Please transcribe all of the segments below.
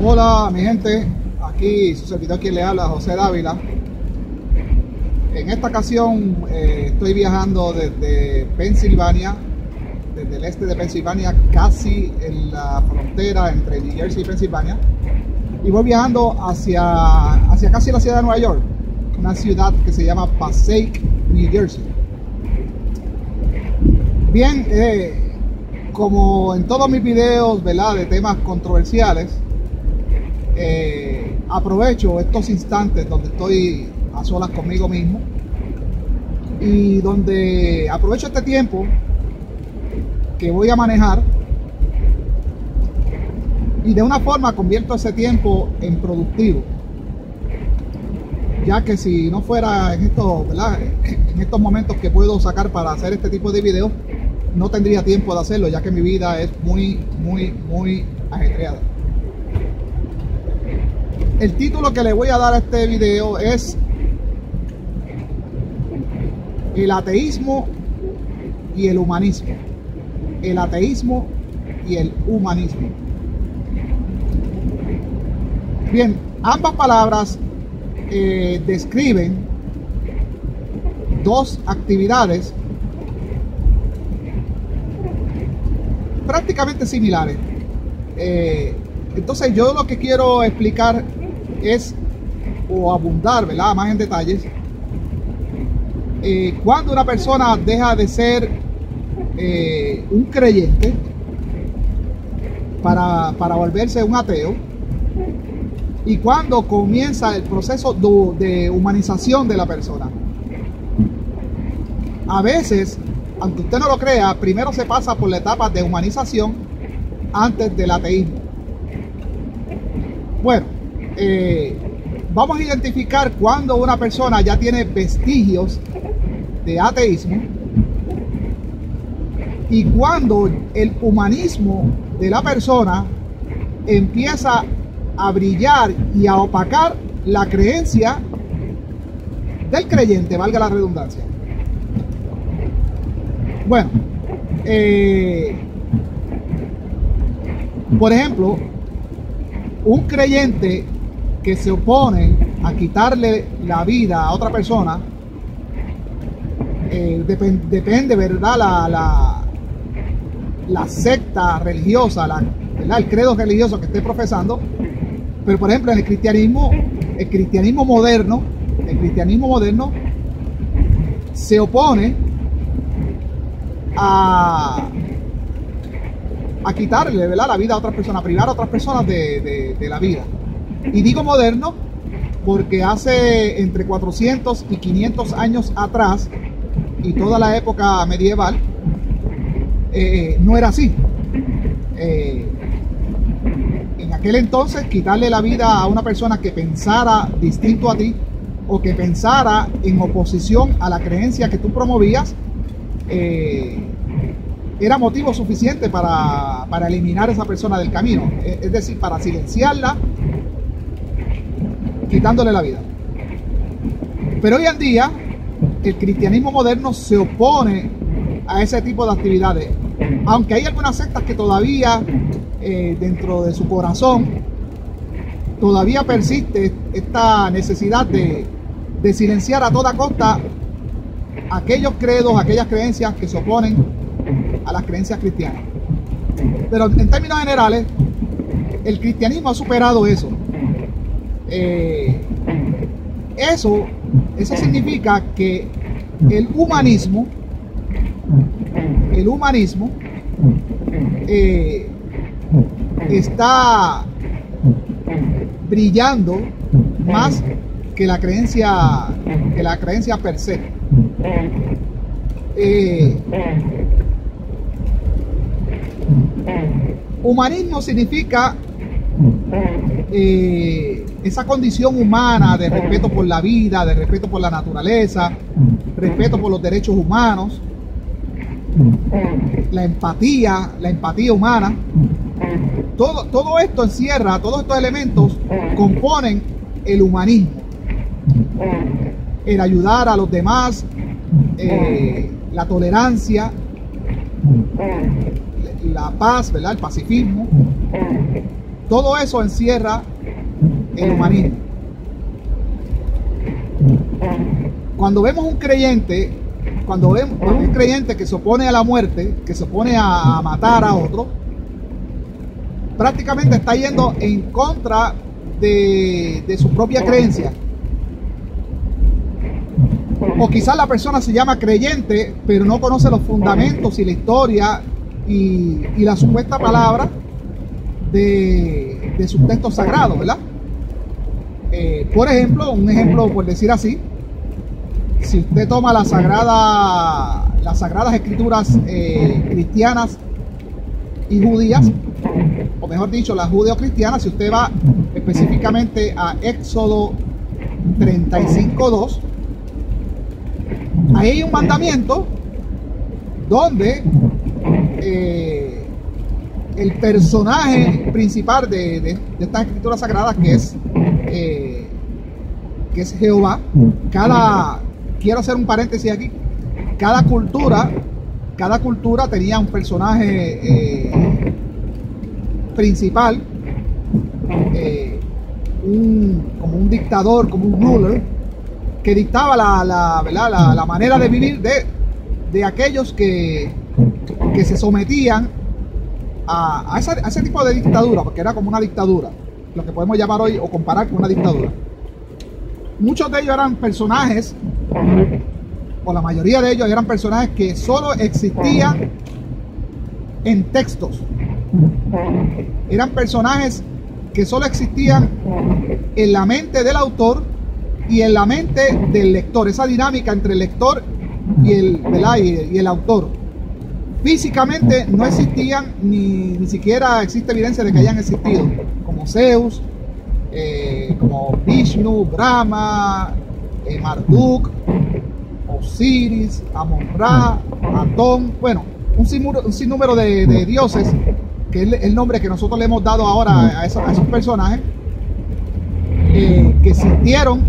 Hola mi gente, aquí su servidor quien le habla, José Dávila. En esta ocasión estoy viajando desde Pensilvania, desde el este de Pensilvania, casi en la frontera entre New Jersey y Pensilvania, y voy viajando hacia casi la ciudad de Nueva York, una ciudad que se llama Passaic, New Jersey. Bien, como en todos mis videos, ¿verdad?, de temas controversiales, aprovecho estos instantes donde estoy a solas conmigo mismo y donde aprovecho este tiempo que voy a manejar y de una forma convierto ese tiempo en productivo, ya que si no fuera en esto, ¿verdad?, en estos momentos que puedo sacar para hacer este tipo de videos, no tendría tiempo de hacerlo, ya que mi vida es muy ajetreada. El título que le voy a dar a este video es el ateísmo y el humanismo. El ateísmo y el humanismo. Bien, ambas palabras describen dos actividades prácticamente similares. Entonces yo lo que quiero explicar es, o abundar, ¿verdad?, más en detalles, cuando una persona deja de ser un creyente para volverse un ateo, y cuando comienza el proceso de humanización de la persona. A veces, aunque usted no lo crea, primero se pasa por la etapa de humanización antes del ateísmo. Bueno, vamos a identificar cuando una persona ya tiene vestigios de ateísmo y cuando el humanismo de la persona empieza a brillar y a opacar la creencia del creyente, valga la redundancia. Bueno, por ejemplo, un creyente que se opone a quitarle la vida a otra persona, depende, ¿verdad?, la secta religiosa, ¿verdad?, el credo religioso que esté profesando. Pero por ejemplo, en el cristianismo moderno se opone a quitarle, ¿verdad?, la vida a otras personas, a privar a otras personas de la vida. Y digo moderno porque hace entre 400 y 500 años atrás, y toda la época medieval, no era así. En aquel entonces, quitarle la vida a una persona que pensara distinto a ti o que pensara en oposición a la creencia que tú promovías, era motivo suficiente para eliminar a esa persona del camino, es decir, para silenciarla, quitándole la vida. Pero hoy en día el cristianismo moderno se opone a ese tipo de actividades, aunque hay algunas sectas que todavía dentro de su corazón todavía persiste esta necesidad de silenciar a toda costa aquellos credos, aquellas creencias que se oponen a las creencias cristianas. Pero en términos generales, el cristianismo ha superado eso. Eso significa que el humanismo está brillando más que la creencia per se. Humanismo significa esa condición humana de respeto por la vida, de respeto por la naturaleza, respeto por los derechos humanos, la empatía humana. Todo esto encierra, todos estos elementos componen el humanismo. El ayudar a los demás, la tolerancia, la paz, ¿verdad? El pacifismo. Todo eso encierra el humanismo. Cuando vemos un creyente, que se opone a la muerte, que se opone a matar a otro, prácticamente está yendo en contra de su propia creencia. O quizás la persona se llama creyente, pero no conoce los fundamentos y la historia y la supuesta palabra de sus textos sagrados, ¿verdad? Por ejemplo, un ejemplo por decir así, si usted toma las sagradas escrituras cristianas y judías, o mejor dicho, las judeocristianas, si usted va específicamente a Éxodo 35:2, ahí hay un mandamiento donde el personaje principal de estas escrituras sagradas, que es Jehová, quiero hacer un paréntesis aquí, cada cultura tenía un personaje principal, como un dictador, como un ruler, que dictaba la manera de vivir de aquellos que se sometían a ese tipo de dictadura, porque era como una dictadura, lo que podemos llamar hoy o comparar con una dictadura. Muchos de ellos eran personajes, o la mayoría de ellos eran personajes que solo existían en textos. Eran personajes que solo existían en la mente del autor y en la mente del lector, esa dinámica entre el lector y el autor. Físicamente no existían, ni siquiera existe evidencia de que hayan existido, como Zeus, como Vishnu, Brahma, Marduk, Osiris, Amon-Ra, Atón, bueno, un sinnúmero de dioses, que es el nombre que nosotros le hemos dado ahora a esos personajes, que existieron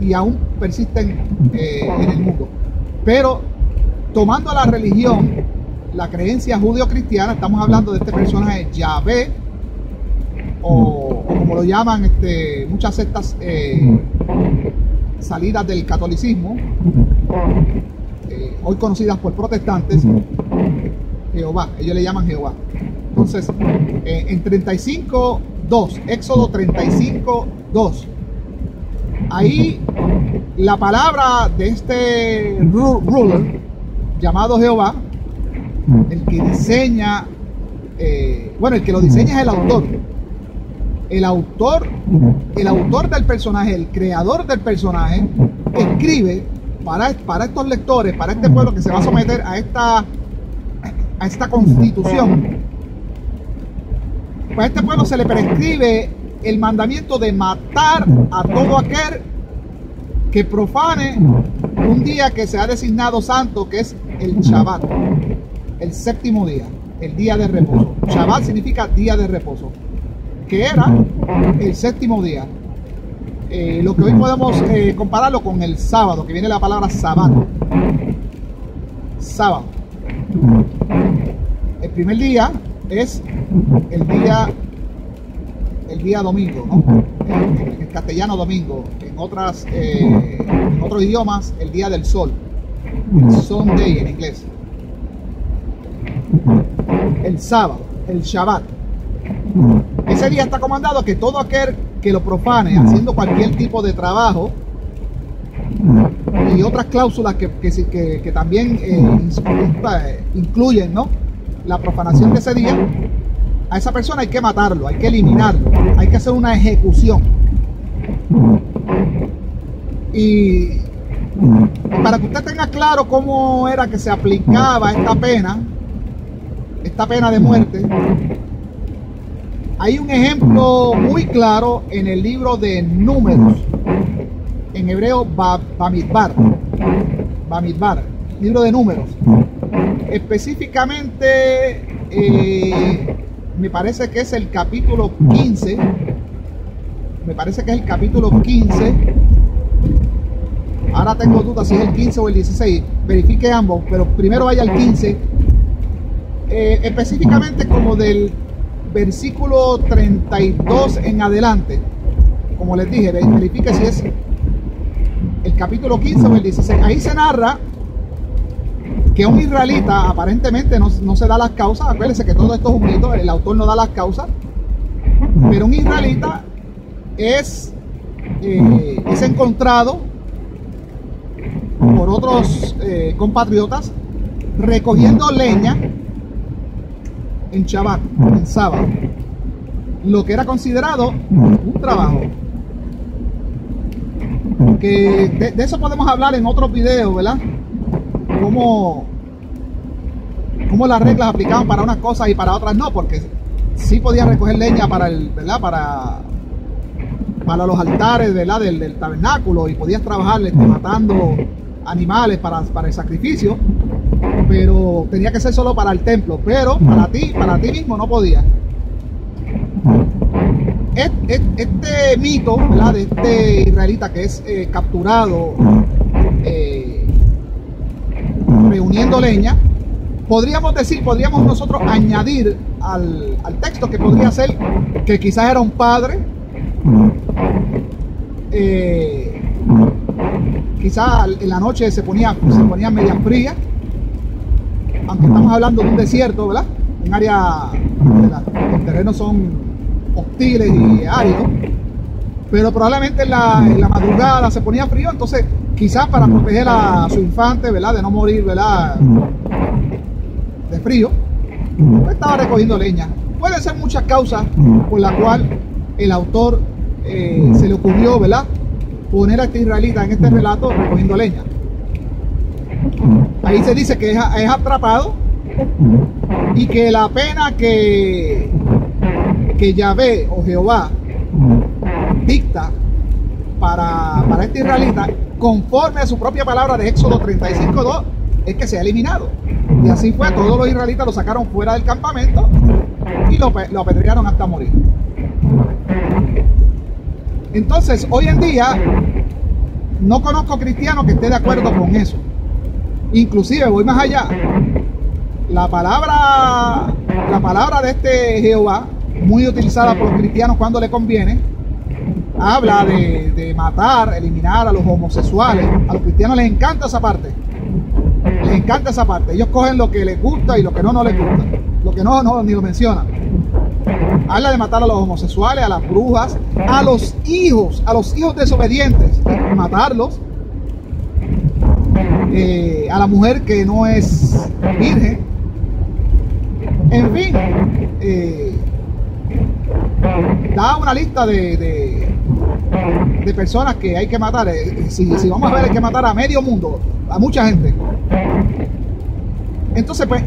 y aún persisten en el mundo. Pero tomando la religión, la creencia judeo-cristiana, estamos hablando de este personaje Yahvé, o como lo llaman muchas sectas salidas del catolicismo, hoy conocidas por protestantes, Jehová, ellos le llaman Jehová. Entonces, en 35:2, Éxodo 35:2, ahí la palabra de este ruler llamado Jehová, el que diseña, el que lo diseña es el autor. El autor del personaje, el creador del personaje, escribe para estos lectores, para este pueblo que se va a someter a esta constitución. Para este pueblo se le prescribe el mandamiento de matar a todo aquel que profane un día que se ha designado santo, que es el Shabbat, el séptimo día, el día de reposo. Shabbat significa día de reposo, que era el séptimo día. Lo que hoy podemos compararlo con el sábado, que viene la palabra Sabbat. Sábado. El primer día es el día domingo, ¿no? En castellano domingo, en otros idiomas el día del sol, el Sunday en inglés. El sábado, el Shabbat. Ese día está comandado que todo aquel que lo profane haciendo cualquier tipo de trabajo, y otras cláusulas que también incluyen, ¿no?, la profanación de ese día, a esa persona hay que matarlo, hay que eliminarlo, hay que hacer una ejecución. Y para que usted tenga claro cómo era que se aplicaba esta pena de muerte, hay un ejemplo muy claro en el libro de Números, en hebreo Bamidbar, libro de Números. Específicamente, me parece que es el capítulo 15. Ahora tengo dudas si es el 15 o el 16. Verifique ambos, pero primero vaya al 15. Específicamente como del versículo 32 en adelante, como les dije, verifique si es el capítulo 15 o el 16. Ahí se narra que un israelita, aparentemente no se da las causas. Acuérdense que todo esto es un mito, el autor no da las causas, pero un israelita es encontrado por otros compatriotas recogiendo leña en Shabbat, en sábado, lo que era considerado un trabajo. Que de eso podemos hablar en otros videos, ¿verdad? Cómo las reglas aplicaban para unas cosas y para otras no, porque sí podías recoger leña ¿verdad? Para los altares, ¿verdad? Del tabernáculo, y podías trabajar matando animales para el sacrificio, pero tenía que ser solo para el templo. Pero para ti mismo no podías. Este mito, ¿verdad? De este israelita que es capturado reuniendo leña, podríamos nosotros añadir al texto que podría ser que quizás era un padre, quizás en la noche se ponía media fría, aunque estamos hablando de un desierto, ¿verdad? Un área, los terrenos son hostiles y áridos, pero probablemente en la madrugada se ponía frío, entonces quizás para proteger a su infante, ¿verdad? De no morir, ¿verdad? De frío, pues estaba recogiendo leña. Pueden ser muchas causas por la cual el autor se le ocurrió, ¿verdad? Poner a este israelita en este relato recogiendo leña. Ahí se dice que es atrapado y que la pena que Yahvé o Jehová dicta para este israelita, conforme a su propia palabra de Éxodo 35:2, es que sea eliminado. Y así fue. Todos los israelitas lo sacaron fuera del campamento y lo apedrearon hasta morir. Entonces, hoy en día no conozco cristiano que esté de acuerdo con eso. Inclusive voy más allá. La palabra de este Jehová, muy utilizada por los cristianos cuando le conviene, habla de matar, eliminar a los homosexuales. A los cristianos les encanta esa parte. Les encanta esa parte. Ellos cogen lo que les gusta y lo que no les gusta. Lo que no ni lo mencionan. Habla de matar a los homosexuales, a las brujas, a los hijos desobedientes, matarlos. A la mujer que no es virgen. En fin, da una lista de personas que hay que matar. Si vamos a ver, hay que matar a medio mundo, a mucha gente. Entonces, pues,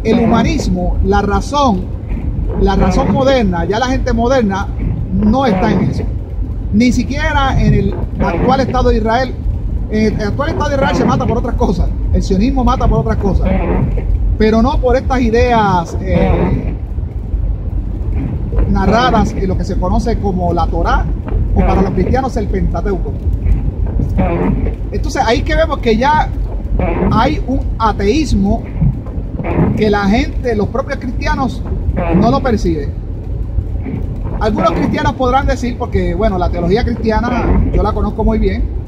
el humanismo, la razón moderna, ya la gente moderna no está en eso. Ni siquiera en el actual Estado de Israel. En el actual Estado de Israel se mata por otras cosas. El sionismo mata por otras cosas, pero no por estas ideas narradas en lo que se conoce como la Torá, o para los cristianos el Pentateuco. Entonces ahí que vemos que ya hay un ateísmo que la gente, los propios cristianos, no lo perciben. Algunos cristianos podrán decir, porque bueno, la teología cristiana yo la conozco muy bien,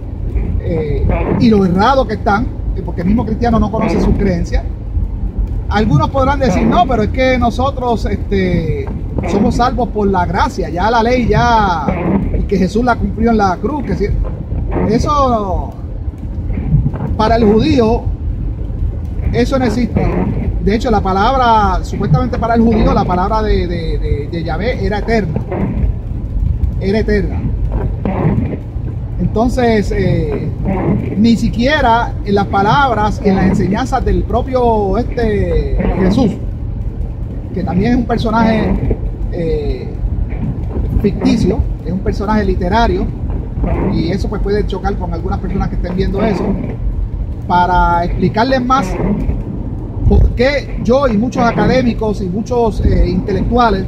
y lo errado que están, porque el mismo cristiano no conoce sus creencias. Algunos podrán decir, no, pero es que nosotros somos salvos por la gracia, ya la ley y que Jesús la cumplió en la cruz. Que eso, para el judío, eso no existe. De hecho, la palabra, supuestamente para el judío, la palabra de Yahvé era eterna. Era eterna. Entonces, ni siquiera en las palabras y en las enseñanzas del propio Jesús, que también es un personaje ficticio, es un personaje literario, y eso pues puede chocar con algunas personas que estén viendo eso, para explicarles más por qué yo y muchos académicos y muchos intelectuales,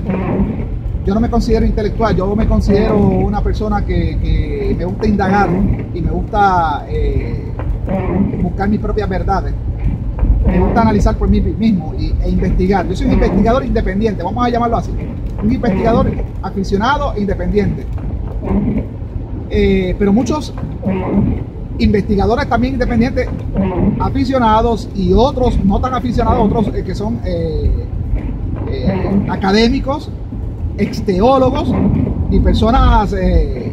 yo no me considero intelectual, yo me considero una persona que me gusta indagar y me gusta buscar mis propias verdades. Me gusta analizar por mí mismo e investigar. Yo soy un investigador independiente, vamos a llamarlo así. un investigador aficionado e independiente. Pero muchos investigadores también independientes, aficionados, y otros no tan aficionados, otros que son académicos, exteólogos y personas de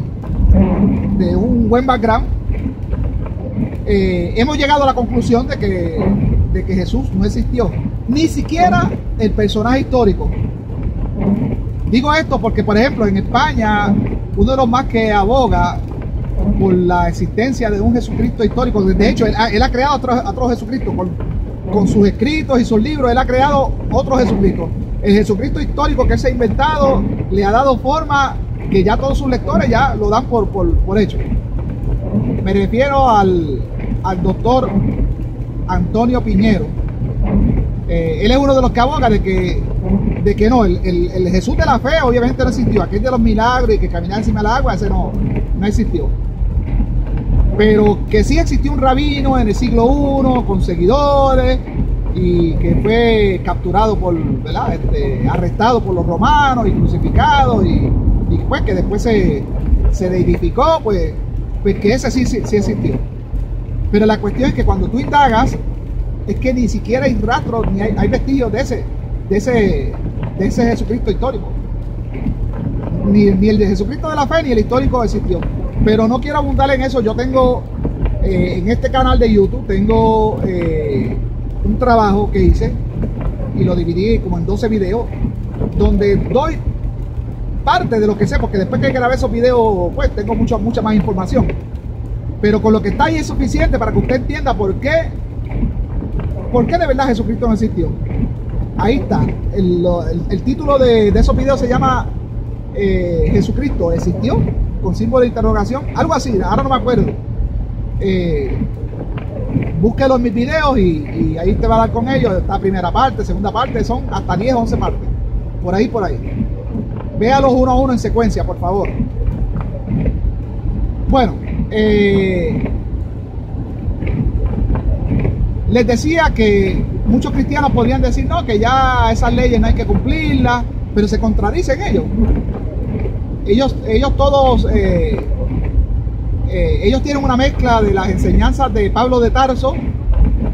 un buen background, hemos llegado a la conclusión de que Jesús no existió, ni siquiera el personaje histórico. Digo esto porque, por ejemplo, en España, uno de los más que aboga por la existencia de un Jesucristo histórico, de hecho, él ha creado otro Jesucristo con sus escritos y sus libros. Él ha creado otro Jesucristo. El Jesucristo histórico que él se ha inventado le ha dado forma que ya todos sus lectores ya lo dan por hecho. Me refiero al doctor Antonio Piñero. Él es uno de los que aboga de que no, el Jesús de la fe obviamente no existió. Aquel de los milagros y que caminaba encima del agua, ese no existió. Pero que sí existió un rabino en el siglo I con seguidores y que fue capturado ¿verdad? Arrestado por los romanos y crucificado, y pues que después se deidificó, pues que ese sí existió. Pero la cuestión es que cuando tú indagas, es que ni siquiera hay rastros ni hay vestigios de ese Jesucristo histórico. Ni el de Jesucristo de la fe ni el histórico existió. Pero no quiero abundar en eso. Yo tengo en este canal de YouTube tengo un trabajo que hice y lo dividí como en 12 videos, donde doy parte de lo que sé, porque después que grabé esos videos pues tengo mucha más información, pero con lo que está ahí es suficiente para que usted entienda por qué de verdad Jesucristo no existió. Ahí está el título de esos videos, se llama Jesucristo existió, con símbolo de interrogación, algo así, ahora no me acuerdo. Búsquelo en mis videos y ahí te va a dar con ellos. Esta primera parte, segunda parte, son hasta 10 o 11 partes, por ahí. Véalos uno a uno en secuencia, por favor. Bueno, les decía que muchos cristianos podrían decir no, que ya esas leyes no hay que cumplirlas, pero se contradicen ellos todos, ellos tienen una mezcla de las enseñanzas de Pablo de Tarso,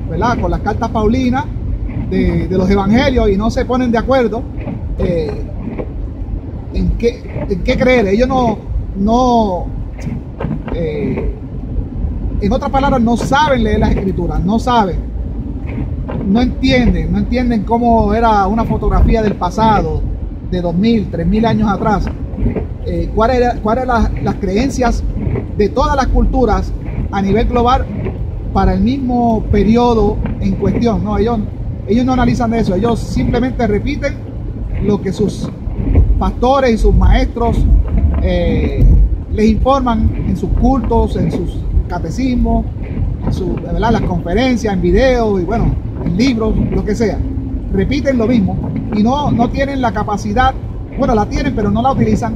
¿verdad?, con las cartas paulinas de los evangelios, y no se ponen de acuerdo en qué creer. Ellos en otras palabras, no saben leer las escrituras, no entienden cómo era una fotografía del pasado, de 2000, 3000 años atrás, cuáles eran las creencias de todas las culturas a nivel global para el mismo periodo en cuestión. No, ellos no analizan eso, ellos simplemente repiten lo que sus pastores y sus maestros les informan en sus cultos, en sus catecismos, en las conferencias, en videos y bueno, en libros, lo que sea. Repiten lo mismo y no tienen la capacidad, bueno, la tienen pero no la utilizan,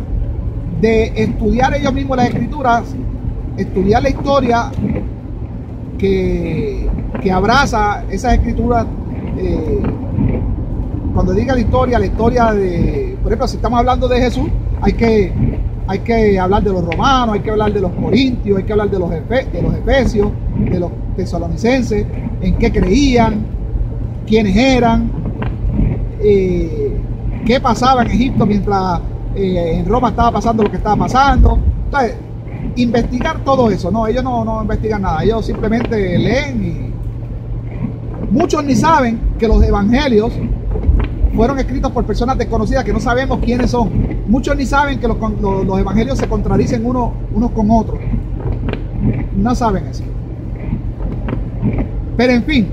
de estudiar ellos mismos las escrituras, estudiar la historia que abraza esas escrituras. Cuando diga la historia de, por ejemplo, si estamos hablando de Jesús, hay que hablar de los romanos, hay que hablar de los corintios, hay que hablar de los efesios, de los tesalonicenses, en qué creían, quiénes eran, qué pasaba en Egipto mientras en Roma estaba pasando lo que estaba pasando. Entonces, investigar todo eso. No, ellos no investigan nada, ellos simplemente leen y muchos ni saben que los evangelios fueron escritos por personas desconocidas que no sabemos quiénes son. Muchos ni saben que los evangelios se contradicen unos con otros. No saben eso. Pero en fin,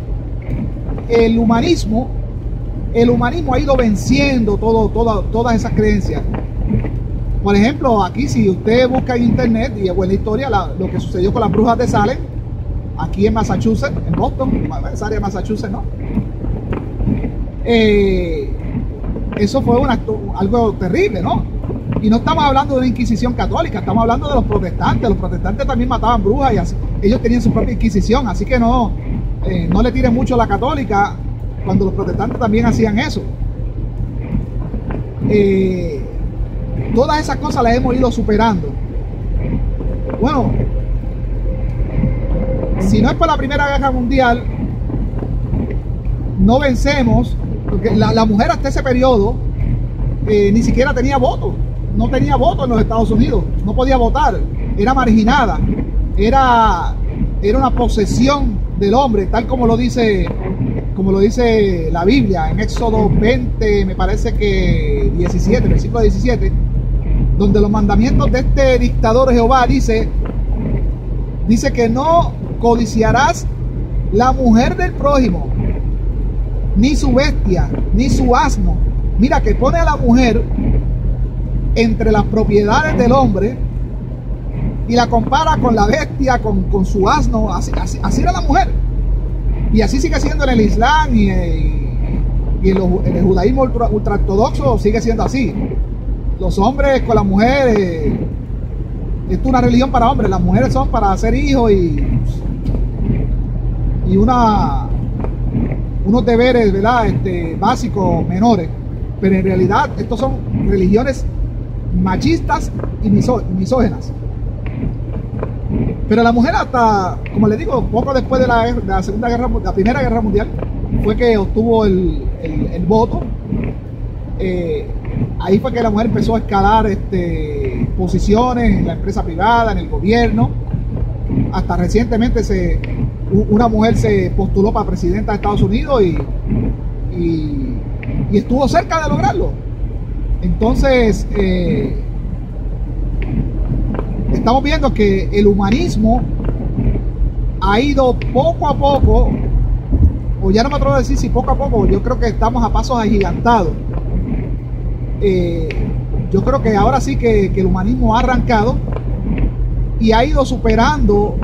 el humanismo ha ido venciendo todas esas creencias. Por ejemplo, aquí si usted busca en internet y en la historia lo que sucedió con las brujas de Salem, aquí en Massachusetts, en Boston, esa área de Massachusetts, ¿no? Eso fue algo terrible, ¿no? Y no estamos hablando de una inquisición católica, estamos hablando de los protestantes. Los protestantes también mataban brujas y así, ellos tenían su propia inquisición, así que no le tiren mucho a la católica cuando los protestantes también hacían eso. todas esas cosas las hemos ido superando. Bueno, si no es por la Primera Guerra Mundial, no vencemos, porque la mujer hasta ese periodo ni siquiera tenía voto, no tenía voto en los Estados Unidos, no podía votar, era marginada, era una posesión del hombre, tal como lo dice la Biblia en Éxodo 20, me parece que 17, versículo 17, donde los mandamientos de este dictador de Jehová dice que no codiciarás la mujer del prójimo, ni su bestia, ni su asno. Mira, que pone a la mujer entre las propiedades del hombre y la compara con la bestia, con su asno. Así era la mujer. Y así sigue siendo en el Islam y en el judaísmo ultraortodoxo, sigue siendo así. Los hombres con las mujeres, esto es una religión para hombres, las mujeres son para hacer hijos y unos deberes, ¿verdad? Básicos menores. Pero en realidad estos son religiones machistas y misógenas. Pero la mujer, hasta, como les digo, poco después de la Primera Guerra Mundial, fue que obtuvo el voto. Ahí fue que la mujer empezó a escalar posiciones en la empresa privada, en el gobierno. Hasta recientemente una mujer se postuló para presidenta de Estados Unidos y estuvo cerca de lograrlo. Entonces, estamos viendo que el humanismo ha ido poco a poco, o ya no me atrevo a decir si poco a poco, yo creo que estamos a pasos agigantados. Yo creo que ahora sí que el humanismo ha arrancado y ha ido superando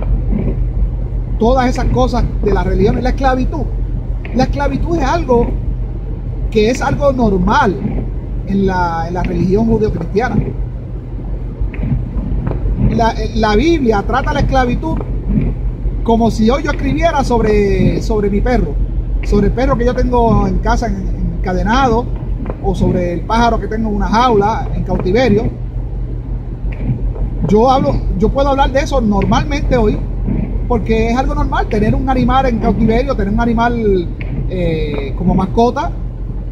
todas esas cosas de la religión. La esclavitud es algo que es algo normal en la religión judeocristiana. La Biblia trata la esclavitud como si hoy yo escribiera sobre mi perro, sobre el perro que yo tengo en casa encadenado, o sobre el pájaro que tengo en una jaula en cautiverio. Yo puedo hablar de eso normalmente hoy, porque es algo normal tener un animal en cautiverio, tener un animal como mascota,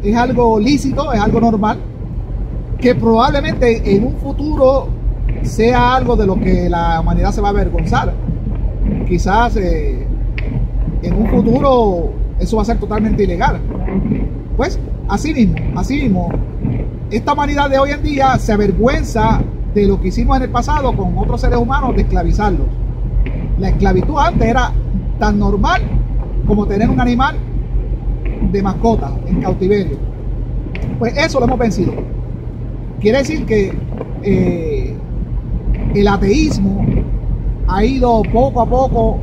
es algo lícito, es algo normal, que probablemente en un futuro sea algo de lo que la humanidad se va a avergonzar. Quizás en un futuro eso va a ser totalmente ilegal. Pues así mismo, esta humanidad de hoy en día se avergüenza de lo que hicimos en el pasado con otros seres humanos, de esclavizarlos. La esclavitud antes era tan normal como tener un animal de mascota en cautiverio. Pues eso lo hemos vencido. Quiere decir que el ateísmo ha ido poco a poco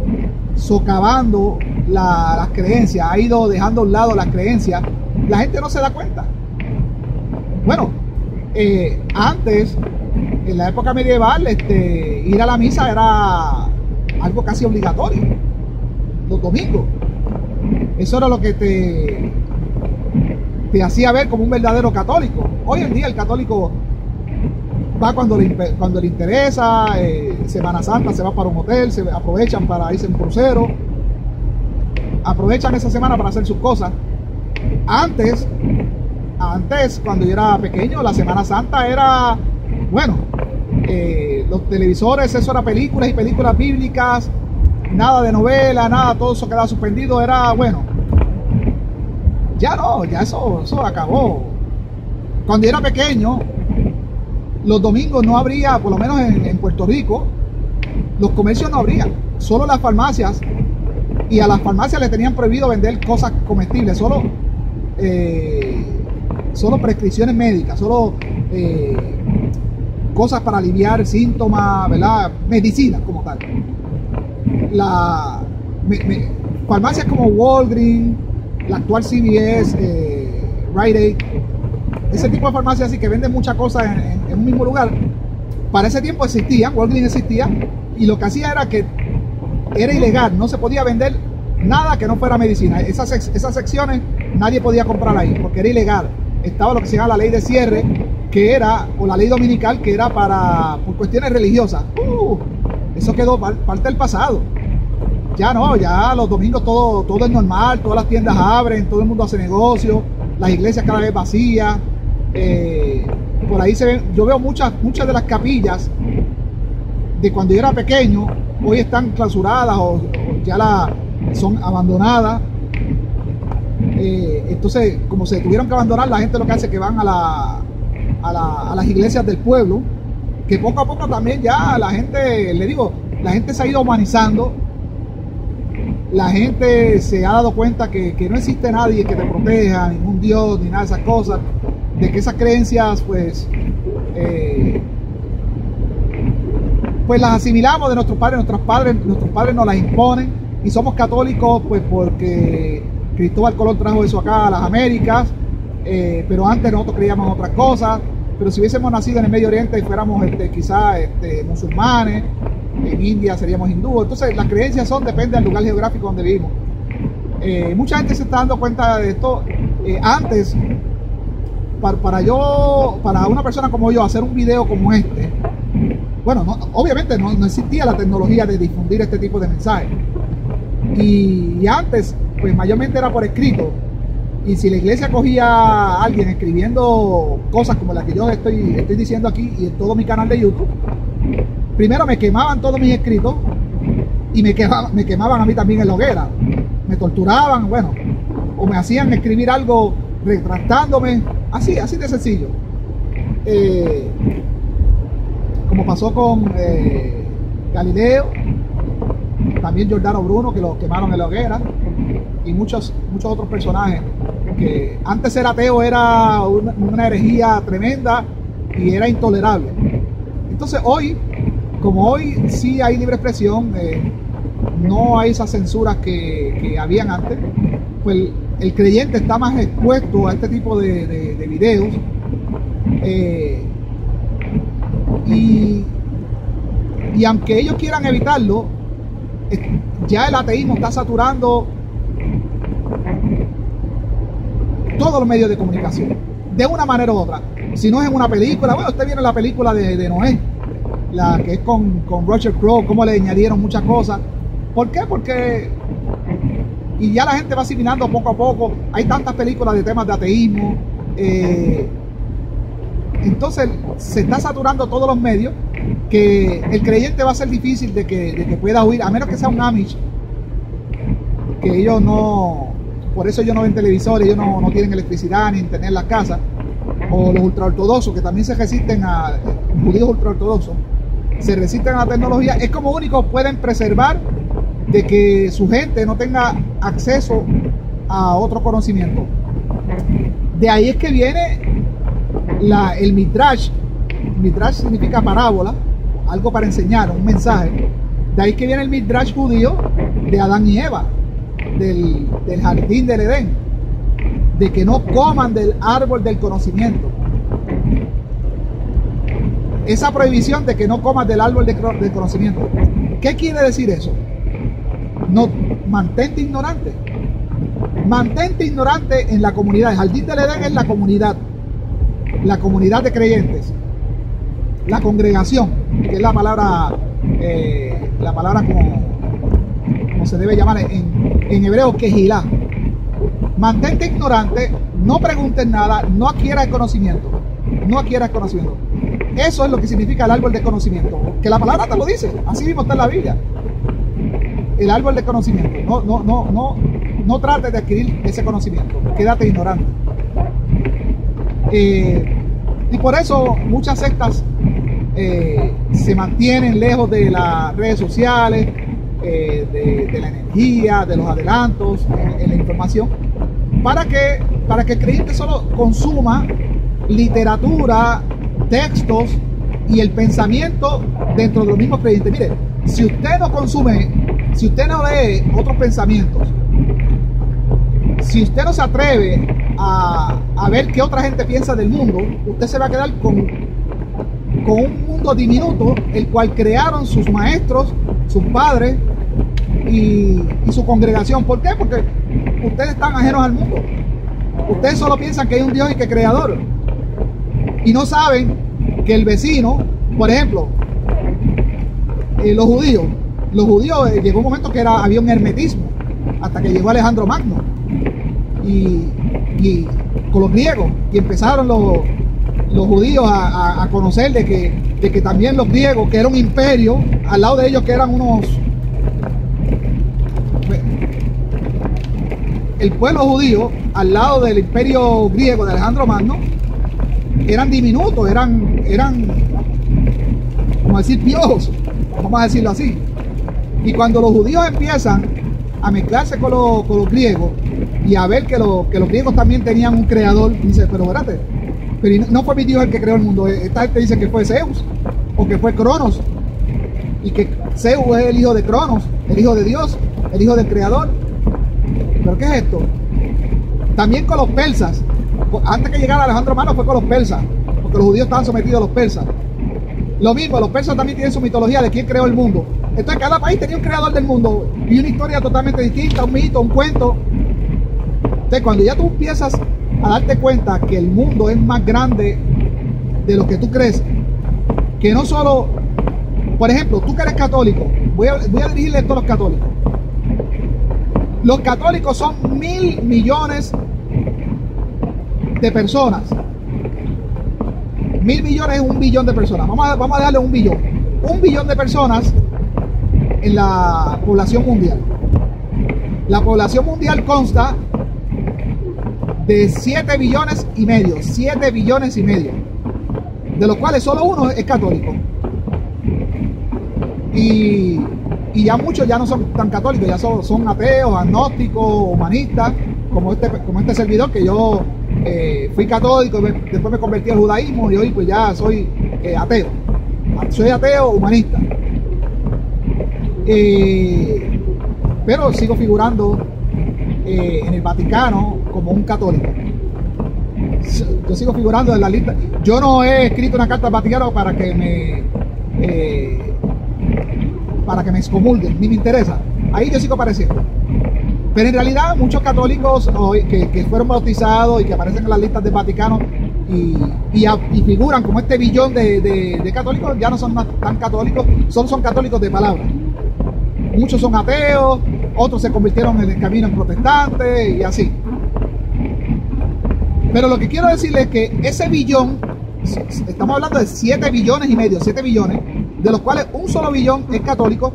socavando las creencias, ha ido dejando a un lado las creencias. La gente no se da cuenta. Bueno, antes, en la época medieval, ir a la misa era algo casi obligatorio, los domingos. Eso era lo que te hacía ver como un verdadero católico. Hoy en día el católico va cuando le interesa. Semana Santa se va para un hotel, se aprovechan para irse en crucero, aprovechan esa semana para hacer sus cosas. Antes, cuando yo era pequeño, la Semana Santa era, bueno, los televisores, eso era películas y películas bíblicas, nada de novela, nada, todo eso quedaba suspendido, era, bueno, ya no, ya eso acabó. Cuando yo era pequeño, los domingos no habría, por lo menos en Puerto Rico, los comercios no abrían, solo las farmacias, y a las farmacias le tenían prohibido vender cosas comestibles, solo prescripciones médicas, solo cosas para aliviar síntomas, ¿verdad? Medicinas como tal. Farmacias como Walgreens, la actual CVS, Rite Aid, ese tipo de farmacias así que venden muchas cosas en un mismo lugar, para ese tiempo existían, Walgreens existía, y lo que hacía era que era ilegal, no se podía vender nada que no fuera medicina. Esas secciones nadie podía comprar ahí porque era ilegal. estaba lo que se llama la ley de cierre, que era, o la ley dominical, que era por cuestiones religiosas. Eso quedó parte del pasado. Ya no, ya los domingos todo es normal, todas las tiendas abren, todo el mundo hace negocio, las iglesias cada vez vacías. Por ahí se ven, yo veo muchas de las capillas de cuando yo era pequeño, hoy están clausuradas o ya son abandonadas. Entonces, como se tuvieron que abandonar, la gente lo que hace es que van a las iglesias del pueblo, que poco a poco también ya la gente, le digo, la gente se ha ido humanizando. La gente se ha dado cuenta que no existe nadie que te proteja, ningún Dios, ni nada de esas cosas, de que esas creencias pues las asimilamos de nuestros padres. Nuestros padres nos las imponen, y somos católicos pues porque Cristóbal Colón trajo eso acá a las Américas, pero antes nosotros creíamos otras cosas. Pero si hubiésemos nacido en el Medio Oriente y fuéramos quizás musulmanes, en India seríamos hindúes. Entonces las creencias depende del lugar geográfico donde vivimos. Mucha gente se está dando cuenta de esto. Antes, para una persona como yo hacer un video como este, bueno, obviamente no existía la tecnología de difundir este tipo de mensajes, y antes pues mayormente era por escrito. Y si la iglesia cogía a alguien escribiendo cosas como las que yo estoy diciendo aquí y en todo mi canal de YouTube, primero me quemaban todos mis escritos, y me quemaban a mí también en la hoguera. Me torturaban, bueno, o me hacían escribir algo retractándome, así de sencillo. Como pasó con Galileo, también Giordano Bruno, que lo quemaron en la hoguera, y muchos otros personajes que antes ser ateo era una herejía tremenda y era intolerable. Entonces hoy, como hoy sí hay libre expresión, no hay esas censuras que habían antes, pues el creyente está más expuesto a este tipo de videos, y aunque ellos quieran evitarlo, ya el ateísmo está saturando todos los medios de comunicación, de una manera u otra. Si no es en una película, bueno, usted viene la película de Noé, la que es con Russell Crowe, cómo le añadieron muchas cosas. ¿Por qué? Porque y ya la gente va asimilando poco a poco. Hay tantas películas de temas de ateísmo, entonces se está saturando todos los medios, que el creyente va a ser difícil de que pueda huir, a menos que sea un Amish, que ellos no, por eso ellos no ven televisores, ellos no tienen electricidad ni internet en las casas, o los ultraortodoxos, que también se resisten judíos ultraortodoxos, se resisten a la tecnología. Es como único pueden preservar de que su gente no tenga acceso a otro conocimiento. De ahí es que viene el Midrash. Midrash significa parábola, algo para enseñar, un mensaje. De ahí que viene el Midrash judío de Adán y Eva, del jardín del Edén, de que no coman del árbol del conocimiento. Esa prohibición de que no comas del árbol del conocimiento, ¿qué quiere decir eso? No, mantente ignorante. Mantente ignorante en la comunidad. El jardín del Edén es la comunidad de creyentes, la congregación, que es la palabra como se debe llamar en hebreo, quejilá. Mantente ignorante, no preguntes nada, no adquieras conocimiento. Eso es lo que significa el árbol de conocimiento, que la palabra te lo dice, así mismo está en la Biblia. El árbol de conocimiento. No trates de adquirir ese conocimiento, quédate ignorante. Y por eso muchas sectas se mantienen lejos de las redes sociales, de la energía, de los adelantos en la información, para que el creyente solo consuma literatura, textos y el pensamiento dentro de los mismos creyentes. Mire, si usted no lee otros pensamientos, si usted no se atreve a ver qué otra gente piensa del mundo, usted se va a quedar con un mundo diminuto, el cual crearon sus maestros, sus padres y su congregación. ¿Por qué? Porque ustedes están ajenos al mundo. Ustedes solo piensan que hay un Dios y que es creador. Y no saben que el vecino, por ejemplo, los judíos, llegó un momento que había un hermetismo, hasta que llegó Alejandro Magno. Y con los griegos, y empezaron los judíos a conocer de que también los griegos, que era un imperio, al lado de ellos que eran el pueblo judío, al lado del imperio griego de Alejandro Magno, eran diminutos, eran como decir piojos, vamos a decirlo así. Y cuando los judíos empiezan a mezclarse con los griegos y a ver que los griegos también tenían un creador, dice, pero espérate, pero no fue mi Dios el que creó el mundo. Esta gente dice que fue Zeus o que fue Cronos, y que Zeus es el hijo de Cronos, el hijo de Dios, el hijo del creador. ¿Pero qué es esto? También con los persas. Antes que llegara Alejandro Magno fue con los persas, porque los judíos estaban sometidos a los persas. Lo mismo, los persas también tienen su mitología de quién creó el mundo. Entonces cada país tenía un creador del mundo y una historia totalmente distinta, un mito, un cuento. Entonces cuando ya tú empiezas a darte cuenta que el mundo es más grande de lo que tú crees, que no solo, por ejemplo, tú que eres católico, voy a dirigirle esto a los católicos. Los católicos son 1.000 millones de personas. 1.000 millones es 1 billón de personas. Vamos a darle 1 billón. 1 billón de personas en la población mundial. La población mundial consta de 7 billones y medio. 7 billones y medio. De los cuales solo uno es católico. Y ya muchos ya no son tan católicos, ya son ateos, agnósticos, humanistas, como este servidor, que yo fui católico, después me convertí al judaísmo y hoy pues ya soy ateo. Soy ateo humanista. Pero sigo figurando en el Vaticano como un católico. Yo sigo figurando en la lista. Yo no he escrito una carta al Vaticano para que me excomulguen, ni me interesa. Ahí yo sigo apareciendo. Pero en realidad muchos católicos que fueron bautizados y que aparecen en las listas del Vaticano y figuran como este billón de católicos, ya no son tan católicos, son católicos de palabra. Muchos son ateos, otros se convirtieron en el camino en protestantes y así. Pero lo que quiero decirles es que ese billón, estamos hablando de 7 billones y medio, 7 billones, de los cuales un solo billón es católico.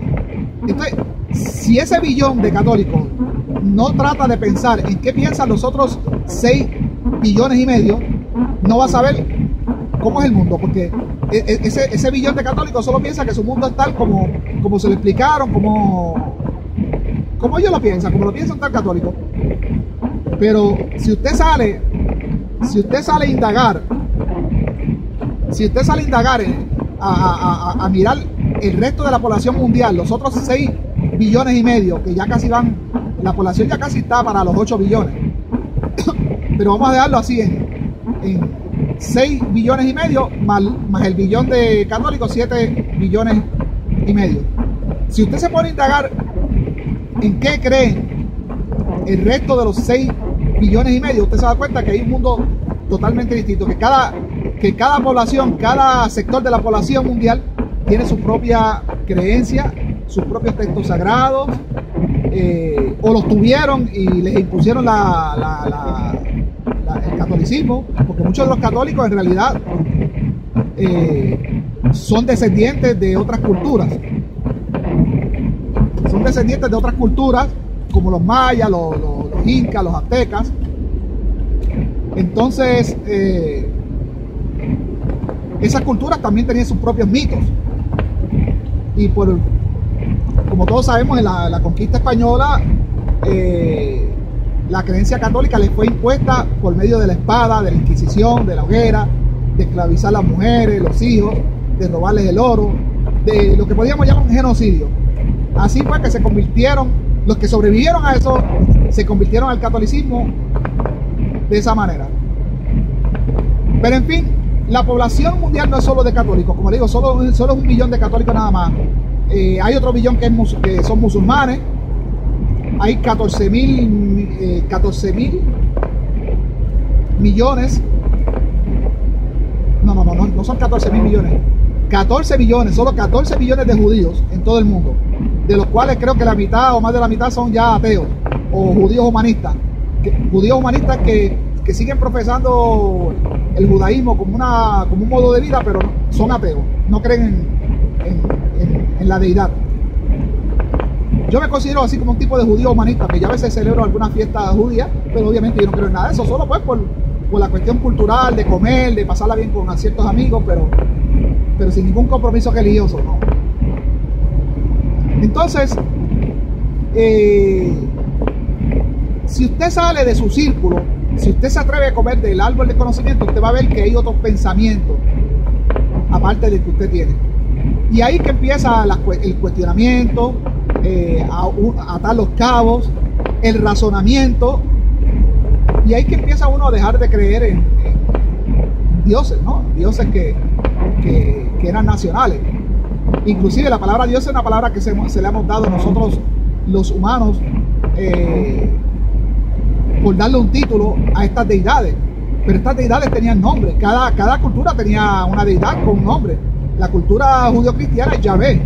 Entonces, si ese billón de católicos no trata de pensar en qué piensan los otros 6 billones y medio, no va a saber cómo es el mundo, porque ese billón de católicos solo piensa que su mundo es tal como se lo explicaron, como ellos lo piensan, como lo piensan tal católico. Pero si usted sale a indagar, a mirar el resto de la población mundial, los otros 6 billones y medio, que ya casi van, la población ya casi está para los 8 billones. Pero vamos a dejarlo así en 6 billones y medio, más el billón de católicos, 7 billones y medio. Si usted se pone a indagar en qué creen el resto de los 6 billones y medio, usted se da cuenta que hay un mundo totalmente distinto, que cada población, cada sector de la población mundial tiene su propia creencia, sus propios textos sagrados, o los tuvieron y les impusieron el catolicismo, porque muchos de los católicos en realidad son descendientes de otras culturas. Son descendientes de otras culturas, como los mayas, los incas, los aztecas. Entonces, esas culturas también tenían sus propios mitos. Y como todos sabemos, en la conquista española, la creencia católica les fue impuesta por medio de la espada, de la Inquisición, de la hoguera, de esclavizar a las mujeres, los hijos, de robarles el oro, de lo que podríamos llamar un genocidio. Así fue que se convirtieron, los que sobrevivieron a eso, se convirtieron al catolicismo de esa manera. Pero en fin, la población mundial no es solo de católicos, como digo, solo es 1 billón de católicos nada más. Hay otro billón que son musulmanes. Hay 14.000 millones, no son 14 mil millones, 14 millones, solo 14 millones de judíos en todo el mundo, de los cuales creo que la mitad o más de la mitad son ya ateos o judíos humanistas, que siguen profesando el judaísmo como un modo de vida, pero son ateos, no creen en la deidad. Yo me considero así como un tipo de judío humanista, que ya a veces celebro alguna fiesta judía, pero obviamente yo no creo en nada de eso, solo pues por la cuestión cultural, de comer, de pasarla bien con ciertos amigos, pero sin ningún compromiso religioso, ¿no? Entonces, si usted sale de su círculo, si usted se atreve a comer del árbol de conocimiento, usted va a ver que hay otros pensamientos aparte del que usted tiene. Y ahí que empieza el cuestionamiento, a atar los cabos, el razonamiento, y ahí que empieza uno a dejar de creer en dioses, ¿no? Dioses que eran nacionales. Inclusive la palabra Dios es una palabra que se le hemos dado nosotros los humanos, por darle un título a estas deidades, pero estas deidades tenían nombre. Cada cultura tenía una deidad con un nombre. La cultura judío-cristiana es Yahvé.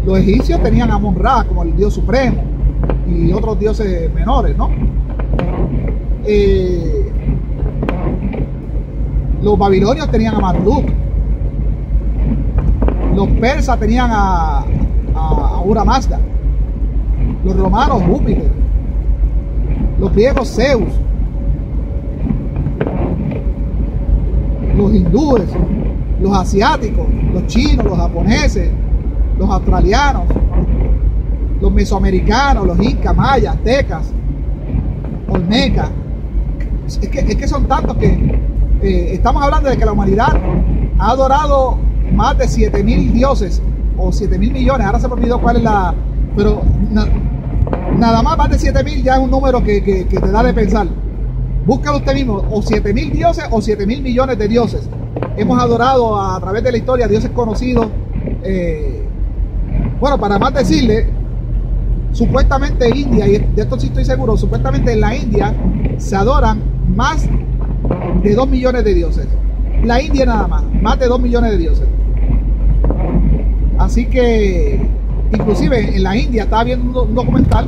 Los egipcios tenían a Amon-Ra como el dios supremo y otros dioses menores, ¿no? Los babilonios tenían a Marduk. Los persas tenían a Ahura Mazda. Los romanos, Júpiter. Los griegos, Zeus. Los hindúes, los asiáticos, los chinos, los japoneses, los australianos, los mesoamericanos, los incas, mayas, aztecas, olmecas. Es que son tantos que estamos hablando de que la humanidad ha adorado más de 7.000 dioses o 7.000 millones. Ahora se me olvidó cuál es la... Pero nada más de 7.000 ya es un número que te da de pensar. Búscalo usted mismo, o 7.000 dioses o 7.000 millones de dioses. Hemos adorado a través de la historia dioses conocidos. Bueno, para más decirle, supuestamente India, y de esto sí estoy seguro, supuestamente en la India se adoran más de 2 millones de dioses. La India nada más de 2 millones de dioses. Así que, inclusive en la India estaba viendo un documental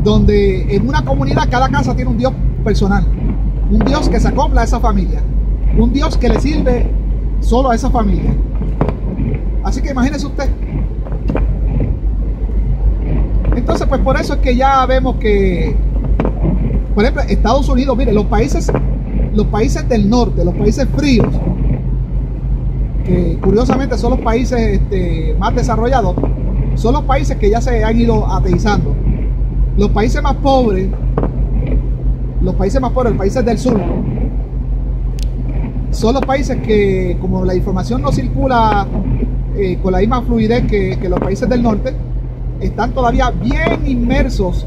donde en una comunidad cada casa tiene un dios personal, un dios que se acopla a esa familia, un dios que le sirve solo a esa familia. Así que imagínese usted. Entonces, pues por eso es que ya vemos que, por ejemplo, Estados Unidos, mire, los países del norte, los países fríos, que curiosamente son los países más desarrollados, son los países que ya se han ido ateizando. Los países más pobres, los países del sur, son los países que, como la información no circula con la misma fluidez que los países del norte, están todavía bien inmersos